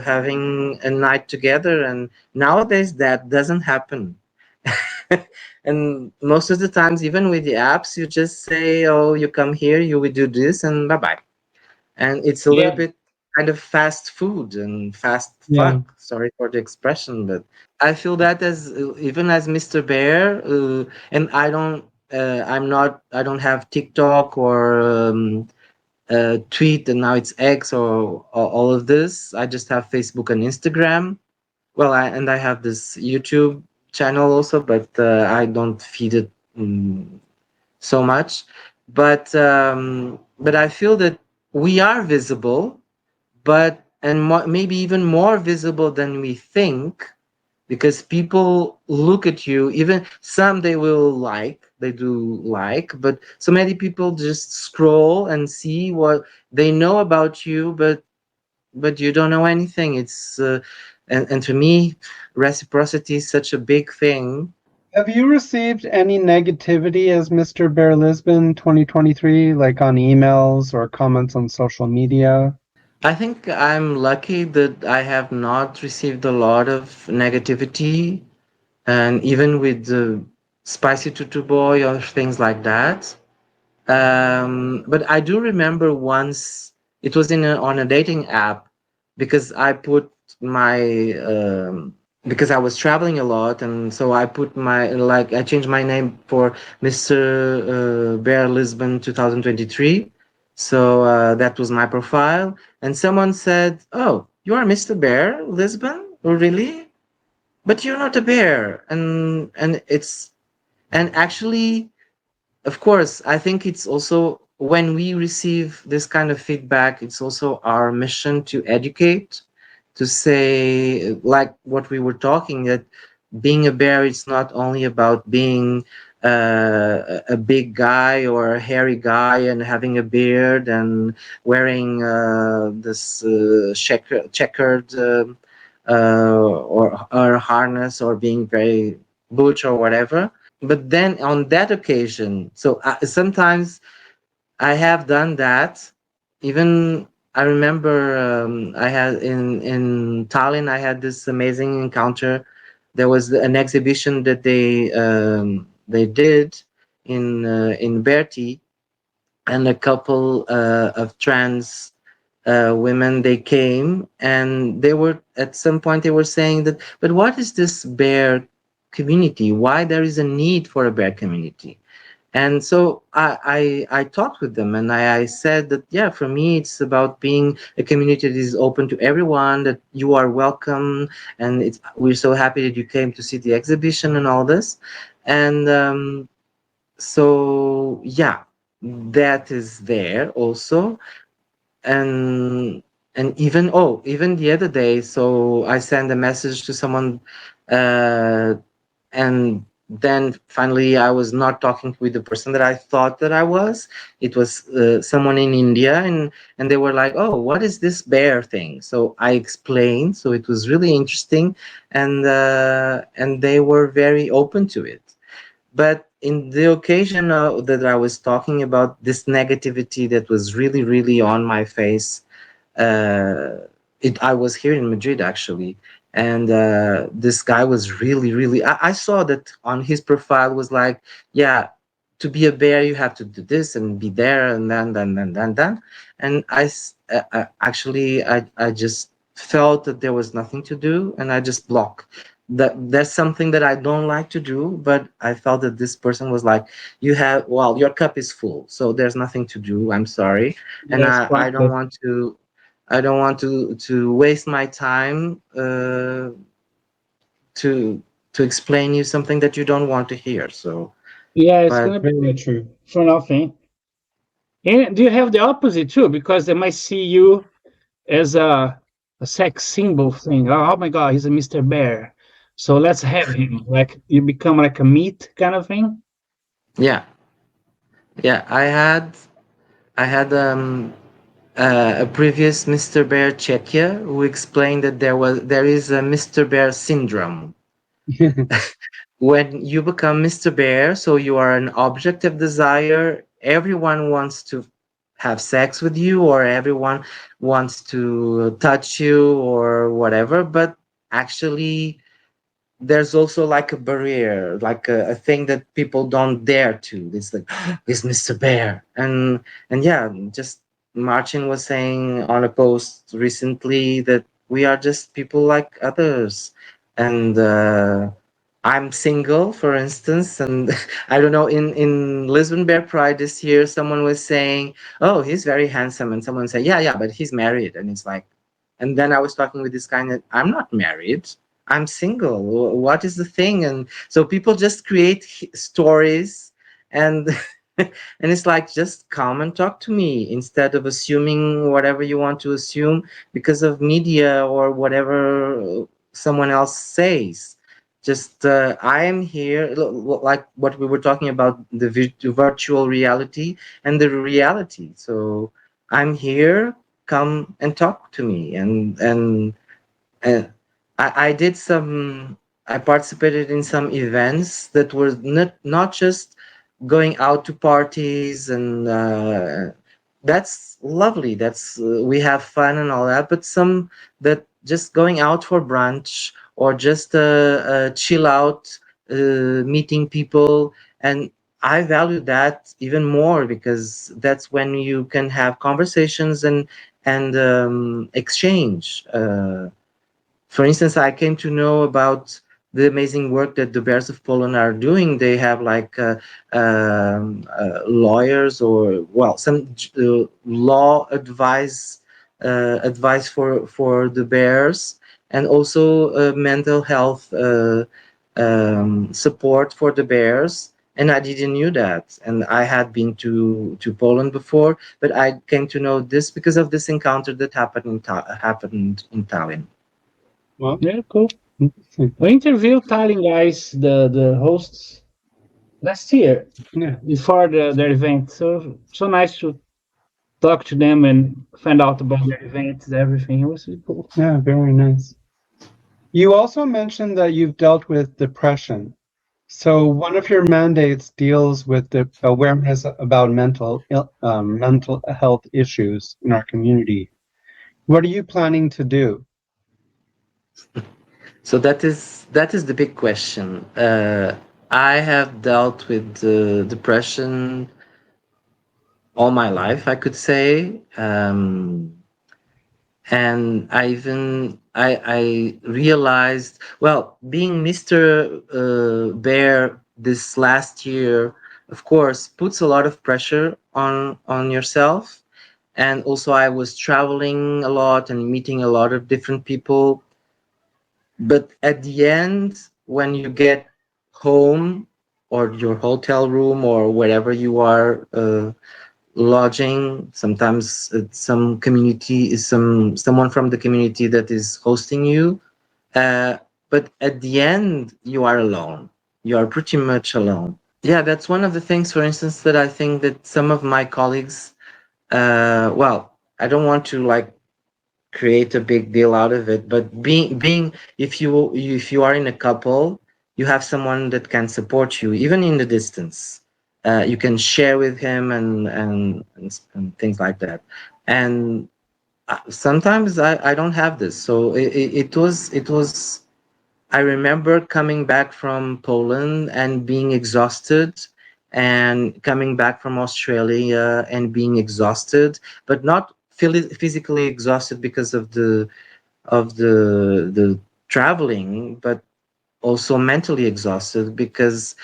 S1: having a night together. And nowadays, that doesn't happen. And most of the times, even with the apps, you just say, "Oh, you come here, you will do this, and bye bye." And it's a little
S2: Yeah,
S1: bit kind of fast food and fast
S3: Yeah.
S1: fuck. Sorry for the expression, but I feel that as even as Mr. Bear, and I don't have TikTok or Tweet, and now it's X or all of this. I just have Facebook and Instagram. Well, I have this YouTube channel also, but I don't feed it so much. But I feel that we are visible, but maybe even more visible than we think, because people look at you. Even some they will like, they do like, but so many people just scroll and see what they know about you, but you don't know anything. It's and to me, reciprocity is such a big thing.
S3: Have you received any negativity as Mr. Bear Lisbon 2023, like on emails or comments on social media?
S1: I think I'm lucky that I have not received a lot of negativity, and even with the spicy tutu boy or things like that. But I do remember once it was on a dating app, because I put my because I was traveling a lot, and so I put my like I changed my name for Mr. Bear Lisbon 2023. So that was my profile, and someone said, "Oh, you are Mr. Bear Lisbon? Oh, really? But you're not a bear." And actually, of course, I think it's also when we receive this kind of feedback, it's also our mission to educate, to say, like what we were talking, that being a bear, it's not only about being a big guy or a hairy guy and having a beard and wearing this checkered or harness, or being very butch or whatever. But then on that occasion, so sometimes I have done that. Even I remember I had in Tallinn, I had this amazing encounter. There was an exhibition that they they did in Bearty, and a couple of trans women, they came, and they were, at some point they were saying that, but what is this bear community? Why there is a need for a bear community? And so I talked with them, and I said that, yeah, for me, it's about being a community that is open to everyone, that you are welcome. And we're so happy that you came to see the exhibition and all this. And so, yeah, that is there also. And even the other day, so I sent a message to someone, uh, and then finally I was not talking with the person that I thought that I was. It was someone in India, and they were like, oh, what is this bear thing? So I explained, so it was really interesting, and they were very open to it. But in the occasion that I was talking about, this negativity that was really, really on my face, uh, I was here in Madrid actually, and this guy was really, really. I saw that on his profile was like, yeah, to be a bear you have to do this and be there, and then, and actually I just felt that there was nothing to do, and I just blocked. That's something that I don't like to do, but I felt that this person was like, you have, well, your cup is full, so there's nothing to do. I'm sorry, and
S2: Yes,
S1: I don't want to. I don't want to waste my time to explain you something that you don't want to hear. So,
S2: yeah, it's
S1: but
S2: gonna be really true for nothing. And do you have the opposite too? Because they might see you as a sex symbol thing. Oh my God, he's a Mr. Bear. So let's have him. Like you become like a meat kind of thing.
S1: yeah, yeah, I had a previous Mr. Bear Czechia who explained that there is a Mr. Bear syndrome. When you become Mr. Bear, so you are an object of desire, everyone wants to have sex with you, or everyone wants to touch you or whatever, but actually there's also like a barrier, like a thing that people don't dare to. It's like, it's Mr. Bear. And yeah, just Martin was saying on a post recently that we are just people like others. And I'm single, for instance, and I don't know, in Lisbon Bear Pride this year, someone was saying, oh, he's very handsome, and someone said, yeah, but he's married. And it's like, and then I was talking with this guy, and I'm not married, I'm single. What is the thing? And so people just create stories, and and it's like, just come and talk to me instead of assuming whatever you want to assume because of media or whatever someone else says. Just I am here, like what we were talking about, the virtual reality and the reality. So I'm here. Come and talk to me, and I did some. I participated in some events that were not just going out to parties, and that's lovely. That's we have fun and all that. But some that just going out for brunch or just chill out, meeting people, and I value that even more because that's when you can have conversations and exchange. For instance, I came to know about the amazing work that the Bears of Poland are doing. They have like lawyers, or well, some law advice for the bears, and also mental health support for the bears. And I didn't knew that. And I had been to Poland before, but I came to know this because of this encounter that happened in Tallinn.
S3: Well,
S2: Yeah, cool. We interviewed Tallinn guys, the hosts, last year
S3: yeah.
S2: before their event. So nice to talk to them and find out about their events, everything. It was really cool.
S3: Yeah, very nice. You also mentioned that you've dealt with depression. So one of your mandates deals with the awareness about mental health issues in our community. What are you planning to do?
S1: So that is the big question. I have dealt with depression all my life, I could say. And I realized, well, being Mr. Bear this last year, of course, puts a lot of pressure on yourself. And also, I was traveling a lot and meeting a lot of different people. But at the end, when you get home or your hotel room or wherever you are lodging, sometimes some community is someone from the community that is hosting you, uh, but at the end you are alone. You are pretty much alone. Yeah, that's one of the things, for instance, that I think that some of my colleagues, well, I don't want to like create a big deal out of it, but being if you are in a couple, you have someone that can support you even in the distance. You can share with him and things like that. And sometimes I don't have this, so it was I remember coming back from Poland and being exhausted, and coming back from Australia and being exhausted, but not physically exhausted because of the traveling, but also mentally exhausted because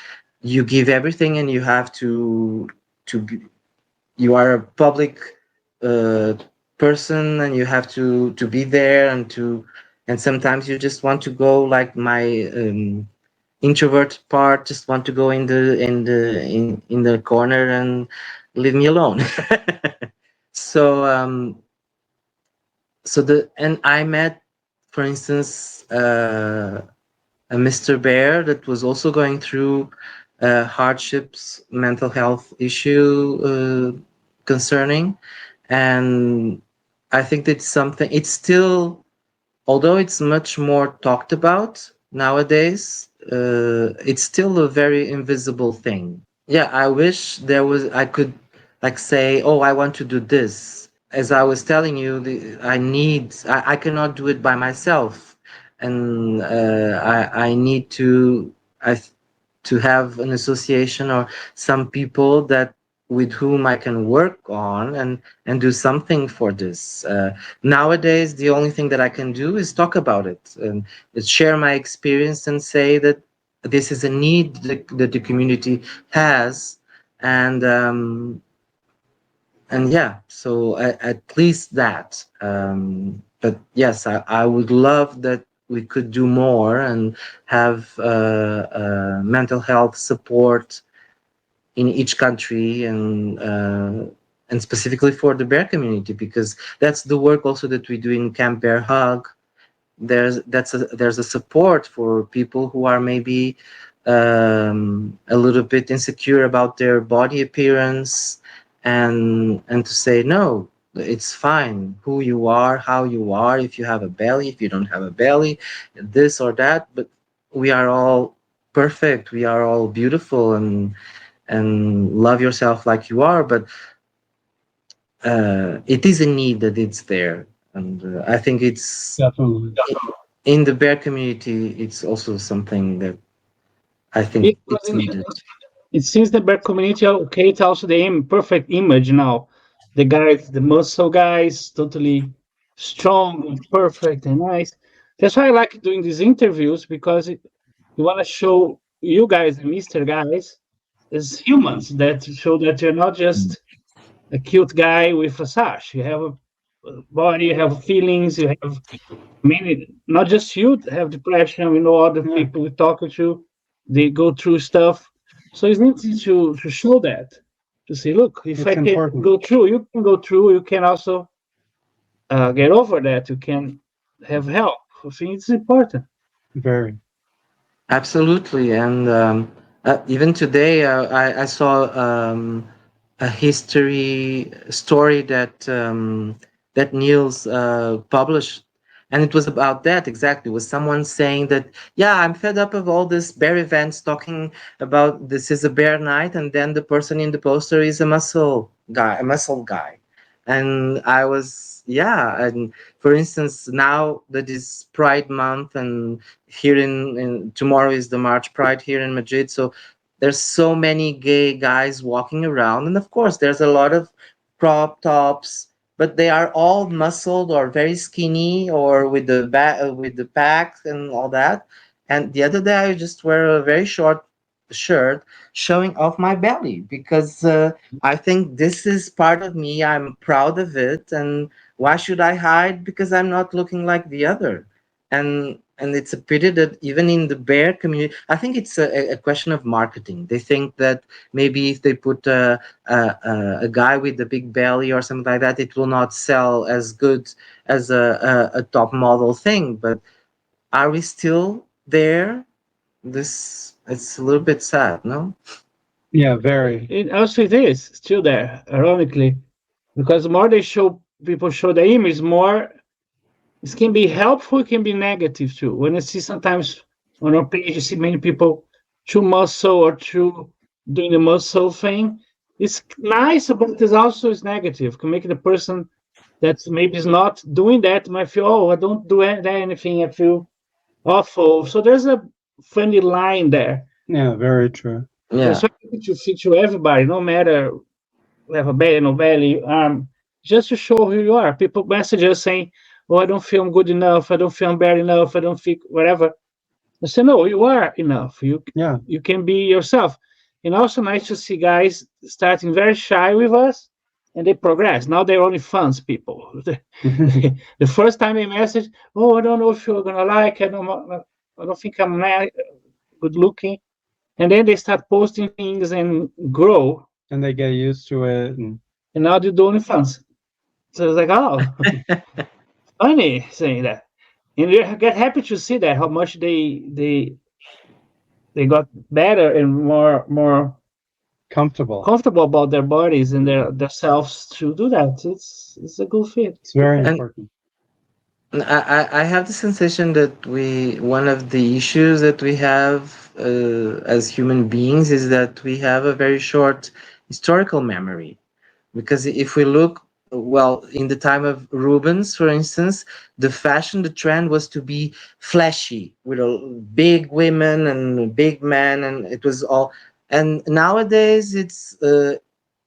S1: you give everything and you have to be, you are a public uh, person and you have to be there and sometimes you just want to go, like my introvert part just want to go in the corner and leave me alone. so and I met, for instance, a Mr. Bear that was also going through hardships, mental health issue concerning. And I think that's something, it's still, although it's much more talked about nowadays, it's still a very invisible thing. Yeah, I wish I could like say, oh, I want to do this. As I was telling you, I cannot do it by myself. And I need to have an association or some people that with whom I can work on and do something for this. Nowadays, the only thing that I can do is talk about it and share my experience and say that this is a need that the community has, and yeah, so at least that. But yes, I would love that we could do more and have mental health support in each country, and specifically for the bear community, because that's the work also that we do in Camp Bear Hug. There's a support for people who are maybe a little bit insecure about their body appearance, and to say no, it's fine who you are, how you are, if you have a belly, if you don't have a belly, this or that, but we are all perfect, we are all beautiful, and love yourself like you are. But it is a need that it's there, and I think it's
S3: Definitely.
S1: in the bear community, it's also something that I think
S2: Because
S1: it's needed.
S2: it seems the bear community creates also the perfect image now. The guys, the muscle guys, totally strong and perfect and nice. That's why I like doing these interviews, because you want to show you guys, the Mister guys, as humans, that show that you're not just a cute guy with a sash. You have a body, you have feelings, you have many, not just you have depression, we know other
S3: Yeah.
S2: people we talk to, they go through stuff. So it's neat to show that, to say, look, if
S3: It's
S2: I can
S3: important.
S2: go through, you can go through, you can also get over that, you can have help. I think it's important.
S3: Very.
S1: Absolutely, and even today, I saw a history story that Niels published, and it was about that exactly. It was someone saying that, yeah, I'm fed up of all this bear events talking about this is a bear night, and then the person in the poster is a muscle guy, And I was, yeah. And for instance, now that is Pride Month, and here in tomorrow is the March Pride here in Madrid. So there's so many gay guys walking around, and of course, there's a lot of crop tops, but they are all muscled or very skinny or with the with the packs and all that. And the other day, I just wear a very short shirt showing off my belly because I think this is part of me. I'm proud of it, and why should I hide? Because I'm not looking like the other. And it's a pity that even in the bear community, I think it's a question of marketing. They think that maybe if they put a guy with a big belly or something like that, it will not sell as good as a top model thing. But are we still there? This it's a little bit sad, no?
S3: Yeah, very.
S2: It also it is still there, ironically, because the more they show people show the image, more it can be helpful, it can be negative too. When I see sometimes on our page, you see many people too muscle or too doing the muscle thing. It's nice, but it also is negative. Can make the person that maybe is not doing that might feel, oh, I don't do anything. I feel awful. So there's a funny line there.
S3: Yeah, very true.
S2: So
S1: Yeah.
S2: it's trying to fit to everybody, no matter have a belly, no belly, just to show who you are. People message us saying, "Oh, I don't feel good enough. I don't feel bad enough. I don't feel whatever." I say, "No, you are enough.
S3: Yeah.
S2: You can be yourself." And also nice to see guys starting very shy with us, and they progress. Now they're only fans people. The first time they message, "Oh, I don't know if you're gonna like. I don't think I'm good looking." And then they start posting things and grow.
S3: And they get used to it.
S2: And now they're doing fans. So it's like, oh, funny saying that. And you get happy to see that how much they got better and more
S3: Comfortable.
S2: comfortable about their bodies and their selves to do that. It's a good fit.
S3: It's very
S1: And
S3: important.
S1: I have the sensation that one of the issues that we have as human beings is that we have a very short historical memory. Because if we look, well, in the time of Rubens, for instance, the fashion, the trend was to be flashy with a big women and big men, and it was all. And nowadays, it's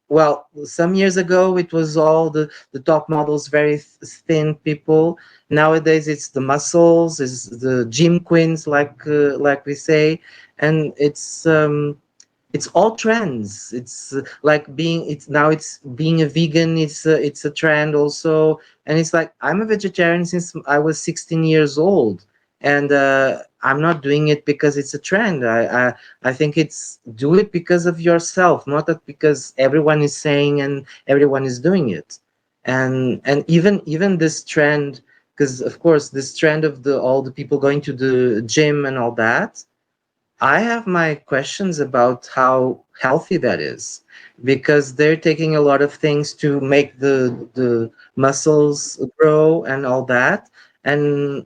S1: well, some years ago it was all the top models, very thin people. Nowadays it's the muscles, it's the gym queens, like we say, and it's all trends. It's like being it's now it's being a vegan. It's a trend also, and it's like I'm a vegetarian since I was 16 years old, and I'm not doing it because it's a trend. I think it's do it because of yourself, not that because everyone is saying and everyone is doing it, and even this trend, because of course this trend of the all the people going to the gym and all that, I have my questions about how healthy that is because they're taking a lot of things to make the muscles grow and all that. And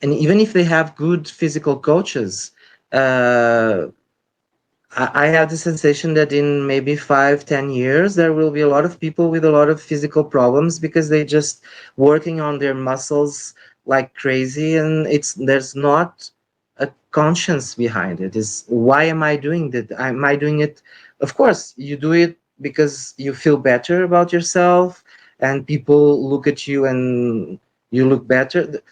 S1: and even if they have good physical coaches, uh, I have the sensation that in maybe 5, 10 years there will be a lot of people with a lot of physical problems because they just working on their muscles like crazy, and it's there's not a conscience behind it. Is why am I doing that? Am I doing it? Of course, you do it because you feel better about yourself, and people look at you and you look better.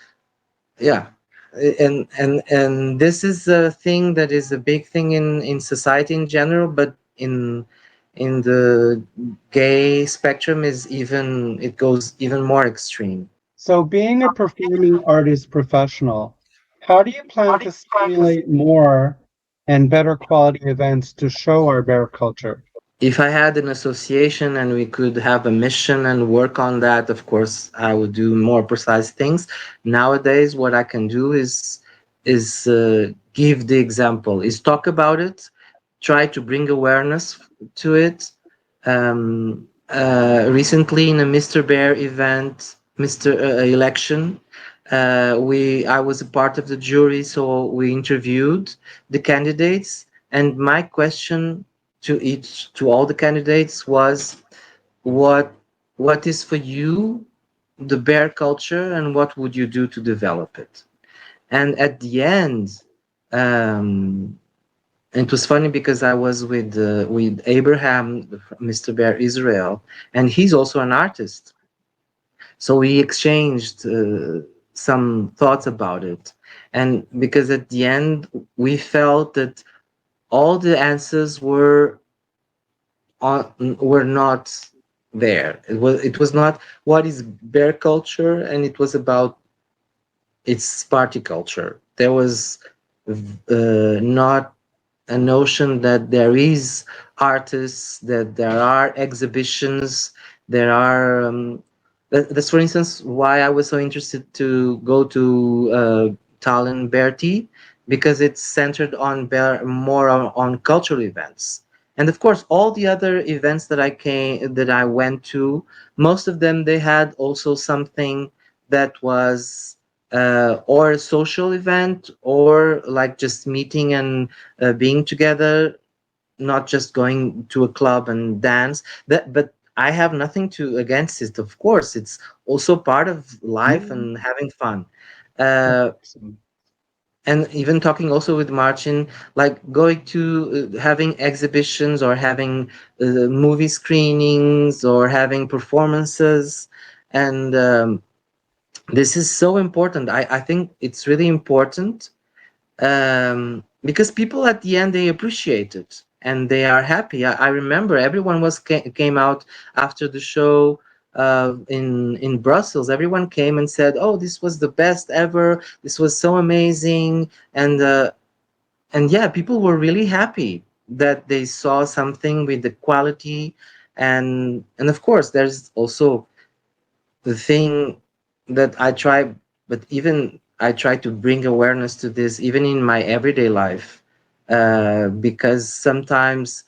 S1: Yeah. And this is a thing that is a big thing in society in general, but in the gay spectrum is even it goes even more extreme.
S3: So, being a performing artist professional, how do you plan to stimulate more and better quality events to show our bear culture?
S1: If I had an association and we could have a mission and work on that, of course, I would do more precise things. Nowadays, what I can do is give the example, is talk about it, try to bring awareness to it. Recently, in a Mr. Bear event, Mr. Election, we I was a part of the jury, so we interviewed the candidates, and my question to all the candidates was what what is for you the bear culture and what would you do to develop it. And at the end, um, it was funny because I was with Abraham, Mr. Bear Israel, and he's also an artist. So we exchanged some thoughts about it, and because at the end we felt that all the answers were not there. It was not what is bear culture, and it was about its party culture. There was not a notion that there is artists, that there are exhibitions, there are. That's, for instance, why I was so interested to go to Tallinn Bearty, because it's centered on more on cultural events. And of course, all the other events that I went to, most of them they had also something that was or a social event, or like just meeting and being together, not just going to a club and dance. But I have nothing to against it. Of course, it's also part of life and having fun. Uh, and even talking also with Martin, like going to having exhibitions or having movie screenings or having performances, and this is so important. I think it's really important, because people at the end they appreciate it and they are happy. I remember everyone came out after the show in Brussels. Everyone came and said, "Oh, this was the best ever. This was so amazing." And yeah, people were really happy that they saw something with the quality, and of course, there's also the thing that I try, but even I try to bring awareness to this even in my everyday life, because sometimes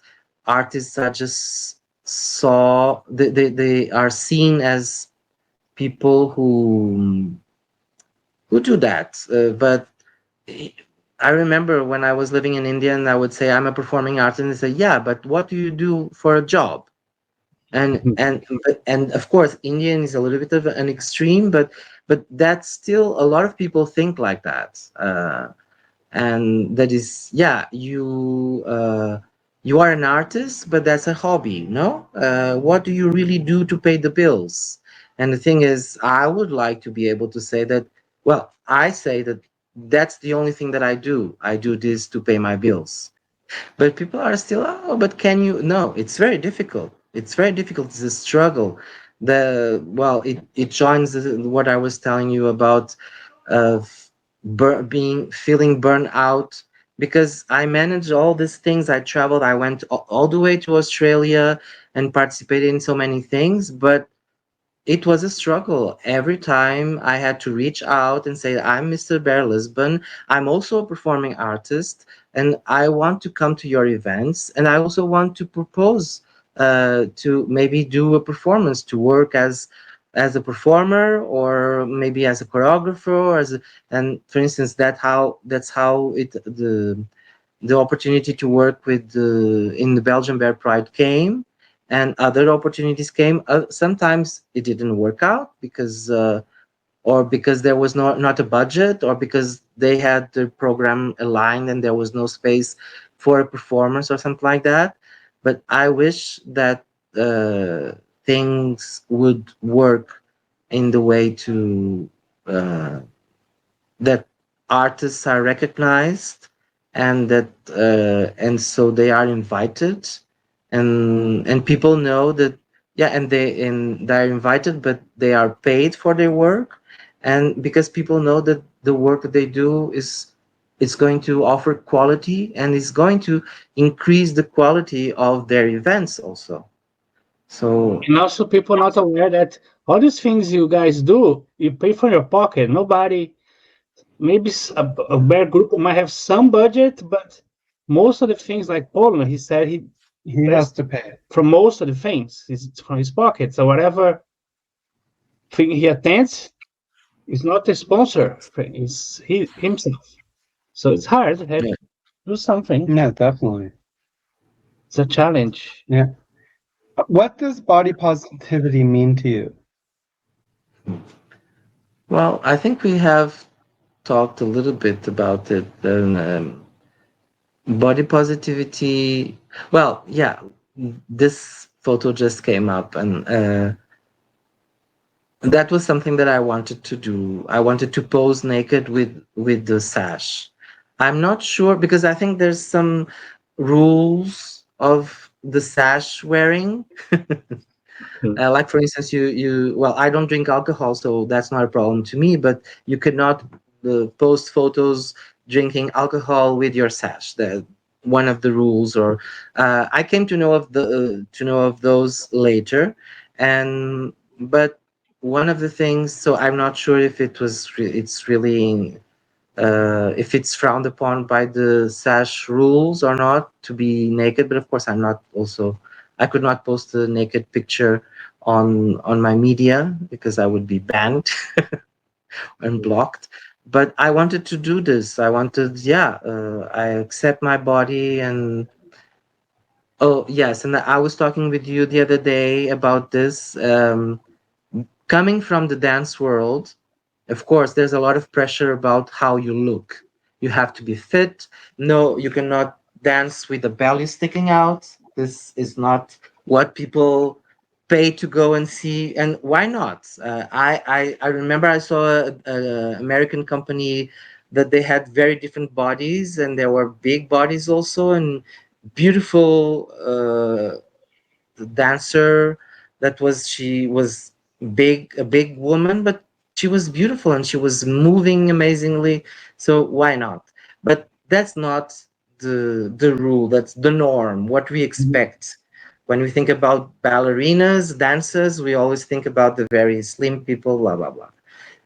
S1: artists are just they are seen as people who do that, but I remember when I was living in India and I would say I'm a performing artist, and they say, yeah, but what do you do for a job? And of course Indian is a little bit of an extreme, but that's still a lot of people think like that, and that is, yeah, you are an artist, but that's a hobby, no? What do you really do to pay the bills? And the thing is, I would like to be able to say that, well, I say that that's the only thing that I do this to pay my bills. But people are still, oh, but can you? No, it's very difficult. It's very difficult. It's a struggle. It joins what I was telling you about feeling burned out, because I managed all these things. I traveled. I went all the way to Australia and participated in so many things, but it was a struggle. Every time I had to reach out and say, I'm Mr. Bear Lisbon. I'm also a performing artist, and I want to come to your events. And I also want to propose to maybe do a performance, to work as a performer, or maybe as a choreographer, or and for instance, that's how the opportunity to work with in the Belgian Bear Pride came, and other opportunities came. Sometimes it didn't work out because or because there was not a budget, or because they had the program aligned and there was no space for a performance or something like that. But I wish that things would work in the way to uh, that artists are recognized, and that and so they are invited, and people know that, yeah, and they're invited, but they are paid for their work, and because people know that the work that they do is, it's going to offer quality, and it's going to increase the quality of their events also. So
S2: And also, people not aware that all these things you guys do, you pay from your pocket. Nobody, maybe a bear group might have some budget, but most of the things, like Poland, he said
S3: He has to pay.
S2: from most of the things is from his pocket. So whatever thing he attends is not a sponsor; it's he himself. So it's hard to do something.
S3: Yeah, definitely.
S2: It's a challenge.
S3: Yeah. What does body positivity mean to you?
S1: Well, I think we have talked a little bit about it. And, body positivity. Well, yeah, this photo just came up, and that was something that I wanted to do. I wanted to pose naked with the sash. I'm not sure because I think there's some rules of the sash wearing. Like for instance, you well, I don't drink alcohol, so that's not a problem to me. But you cannot post photos drinking alcohol with your sash. That one of the rules. Or I came to know of those later, and but one of the things. So I'm not sure if it's really if it's frowned upon by the sash rules or not to be naked. But of course, I could not post a naked picture on my media because I would be banned and blocked. But I wanted to do this. I wanted, yeah, I accept my body. And oh yes, and I was talking with you the other day about this. Coming from the dance world, of course, there's a lot of pressure about how you look. You have to be fit. No, you cannot dance with the belly sticking out. This is not what people pay to go and see. And why not? I remember I saw a American company that they had very different bodies, and there were big bodies also, and beautiful dancer that was she was a big woman, but she was beautiful and she was moving amazingly. So why not? But that's not the rule. That's the norm. What we expect when we think about ballerinas, dancers, we always think about the very slim people, blah blah blah.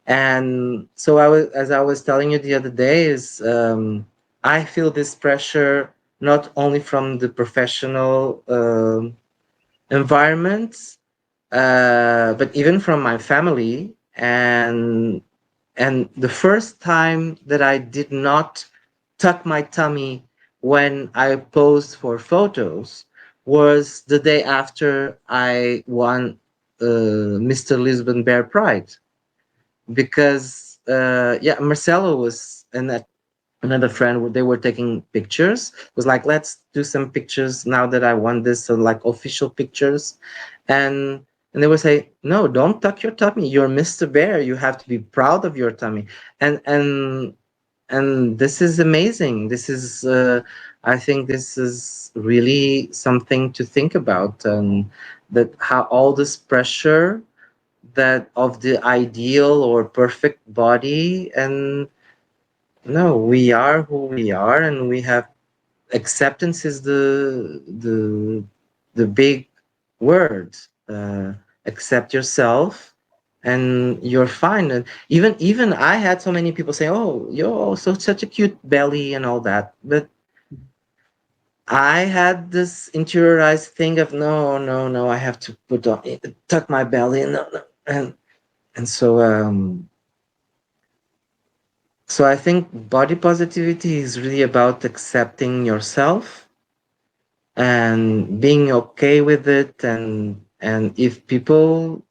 S1: And so as I was telling you the other day, is I feel this pressure not only from the professional environments, but even from my family. And the first time that I did not tuck my tummy when I posed for photos was the day after I won Mr. Lisbon Bear Pride, because yeah, Marcelo was and another friend, they were taking pictures. It was like, let's do some pictures now that I won this, so like official pictures. And they would say, no, don't tuck your tummy, you're Mr. Bear, you have to be proud of your tummy. And and and this is amazing. This is I think this is really something to think about. And that how all this pressure that of the ideal or perfect body. And no, we are who we are, and we have acceptance is the big word. Accept yourself, and you're fine. And even I had so many people say, "Oh, you're also such a cute belly and all that," but I had this interiorized thing of no, no, no. I have to tuck my belly, and no, no. And so I think body positivity is really about accepting yourself and being okay with it. And if people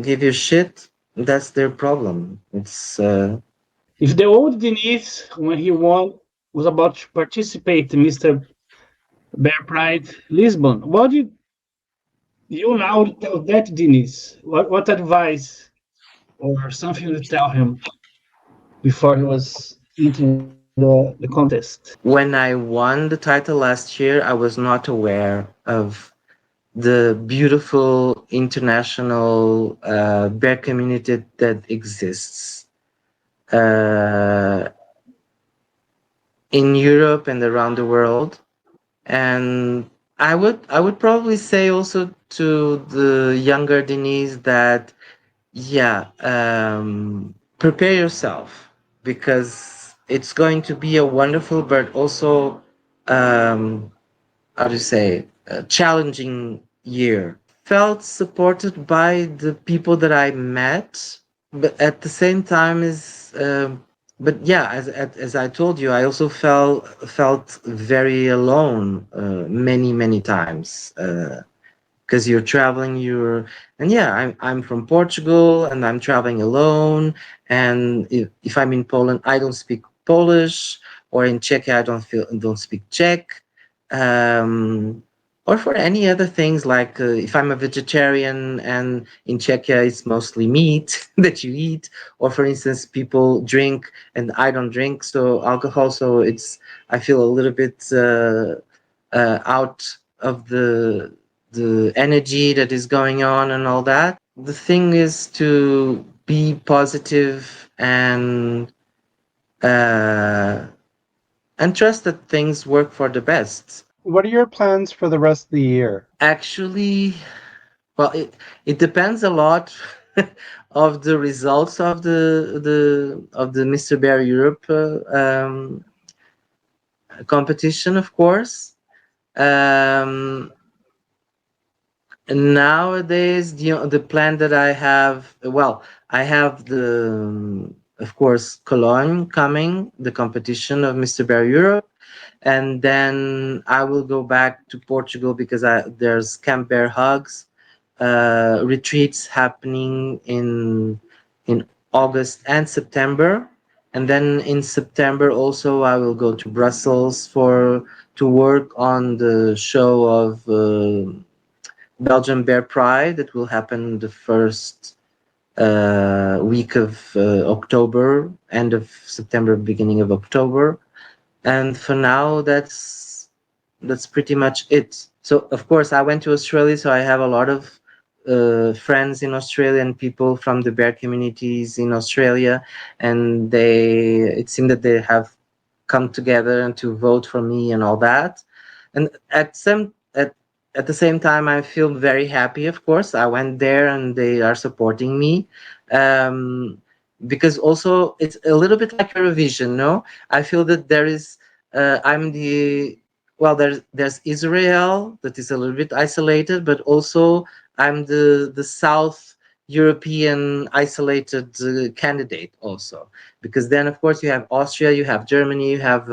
S1: give you shit, that's their problem. It's
S2: If the old Diniz, when he won, was about to participate in Mr. Bear Pride Lisbon, what did you now tell that Diniz? What advice or something you tell him before he was entering the contest?
S1: when I won the title last year, I was not aware of the beautiful international bear community that exists uh, in Europe and around the world. And I would probably say also to the younger Denise that yeah, prepare yourself, because it's going to be a wonderful but also um, how to say challenging year. Felt supported by the people that I met, but at the same time is but yeah, as I told you, I also felt very alone many times. because you're traveling. And yeah, I'm from Portugal and I'm traveling alone. And if I'm in Poland, I don't speak Polish, or in Czechia, I don't speak Czech. Um, or for any other things, like if I'm a vegetarian and in Czechia it's mostly meat that you eat, or for instance, people drink and I don't drink so alcohol, so I feel a little bit out of the energy that is going on and all that. The thing is to be positive uh, and trust that things work for the best.
S3: What are your plans for the rest of the year?
S1: Actually, well, it depends a lot of the results of the Mr. Bear Europe competition, of course. Um, Nowadays, the plan that I have, well, I have of course, Cologne coming, the competition of Mr. Bear Europe, and then I will go back to Portugal because there's Camp Bear Hugs retreats happening in August and September, and then in September also I will go to Brussels to work on the show of Belgian Bear Pride that will happen the first week of October, end of September, beginning of October. And for now, that's pretty much it. So of course, I went to Australia, so I have a lot of friends in Australia and people from the bear communities in Australia, and it seemed that they have come together and to vote for me and all that. And at the same time, I feel very happy. Of course, I went there and they are supporting me, um, because also it's a little bit like Eurovision. No, I feel that there is. I'm the well. There's Israel that is a little bit isolated, but also I'm the South European isolated candidate also, because then of course you have Austria, you have Germany, you have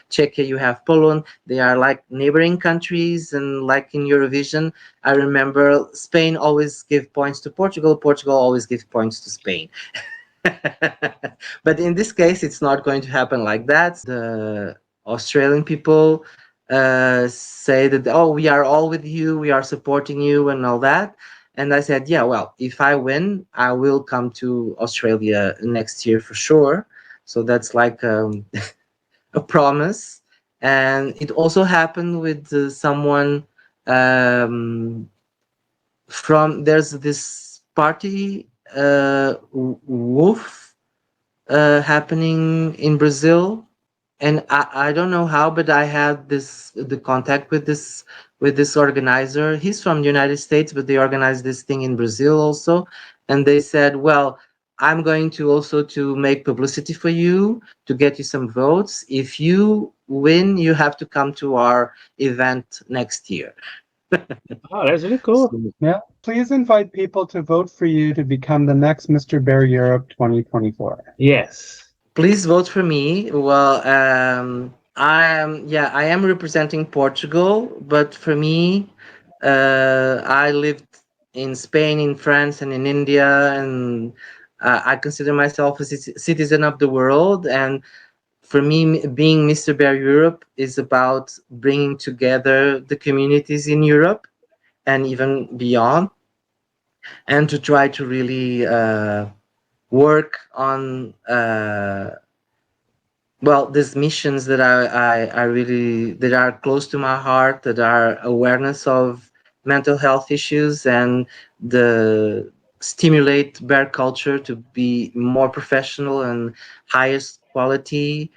S1: Czechia, you have Poland. They are like neighboring countries, and like in Eurovision, I remember Spain always give points to Portugal, Portugal always gives points to Spain. But in this case, it's not going to happen like that. The Australian people say that, oh, we are all with you, we are supporting you, and all that. And I said, yeah, well, if I win, I will come to Australia next year for sure. So that's like a promise. And it also happened with someone um, there's this party, Wolf, happening in Brazil, and I don't know how, but I had the contact with this organizer. He's from the United States, but they organized this thing in Brazil also, and they said, "Well, I'm going to also to make publicity for you to get you some votes. If you win, you have to come to our event next year."
S2: Oh, that's really cool.
S1: So,
S3: Yeah, please invite people to vote for you to become the next Mr. Bear Europe 2024.
S2: Yes.
S1: please vote for me. Well, I am representing Portugal, but for me, I lived in Spain, in France, and in India, and I consider myself a citizen of the world. And for me, being Mr. Bear Europe is about bringing together the communities in Europe and even beyond, and to try to really work on these missions that I really that are close to my heart, that are awareness of mental health issues and the stimulate bear culture to be more professional and highest quality,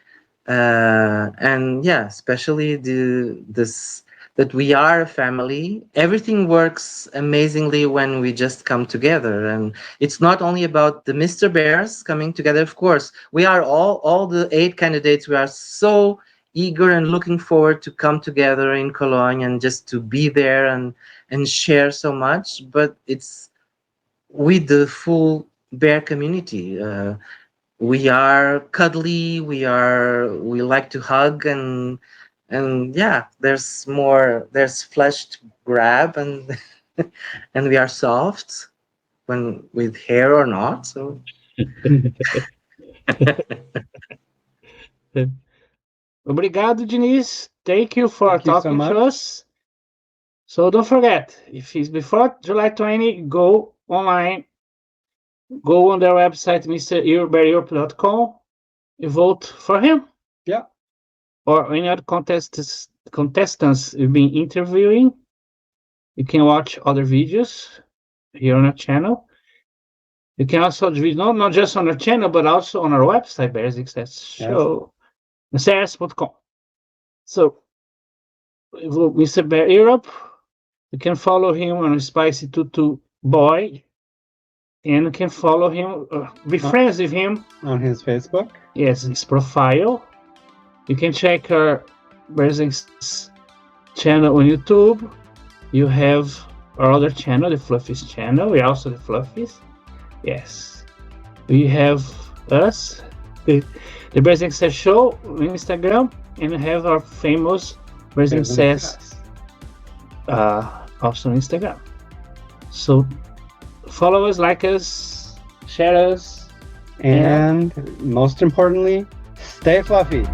S1: and yeah, especially this that we are a family. Everything works amazingly when we just come together, and it's not only about the Mr. Bears coming together. Of course, we are all the 8 candidates. We are so eager and looking forward to come together in Cologne and just to be there and share so much. But it's with the full bear community. We are cuddly, we like to hug, and yeah, there's flesh to grab, and and we are soft when with hair or not. So
S2: Obrigado, Diniz. Thank you for
S3: Thank you so
S2: talking to
S3: much.
S2: us. So don't forget, if it's before July 20, go online, go on their website, mrbeartyeurope.com, you vote for him.
S3: Yeah.
S2: Or any other contestants you've been interviewing. You can watch other videos here on our channel. You can also watch videos, not just on our channel, but also on our website, basicshow.com. So, Mr. Bear Europe, you can follow him on Spicy Tutu Boy, and you can follow him, be friends with him
S3: on his Facebook.
S2: Yes, his profile. You can check our Pedersen's channel on YouTube. You have our other channel, the Fluffies channel. We're also the Fluffies. Yes. We have us, the Pedersen Says Show on Instagram, and we have our famous Pedersen Says also on Instagram. So follow us, like us, share us,
S3: and most importantly, stay fluffy.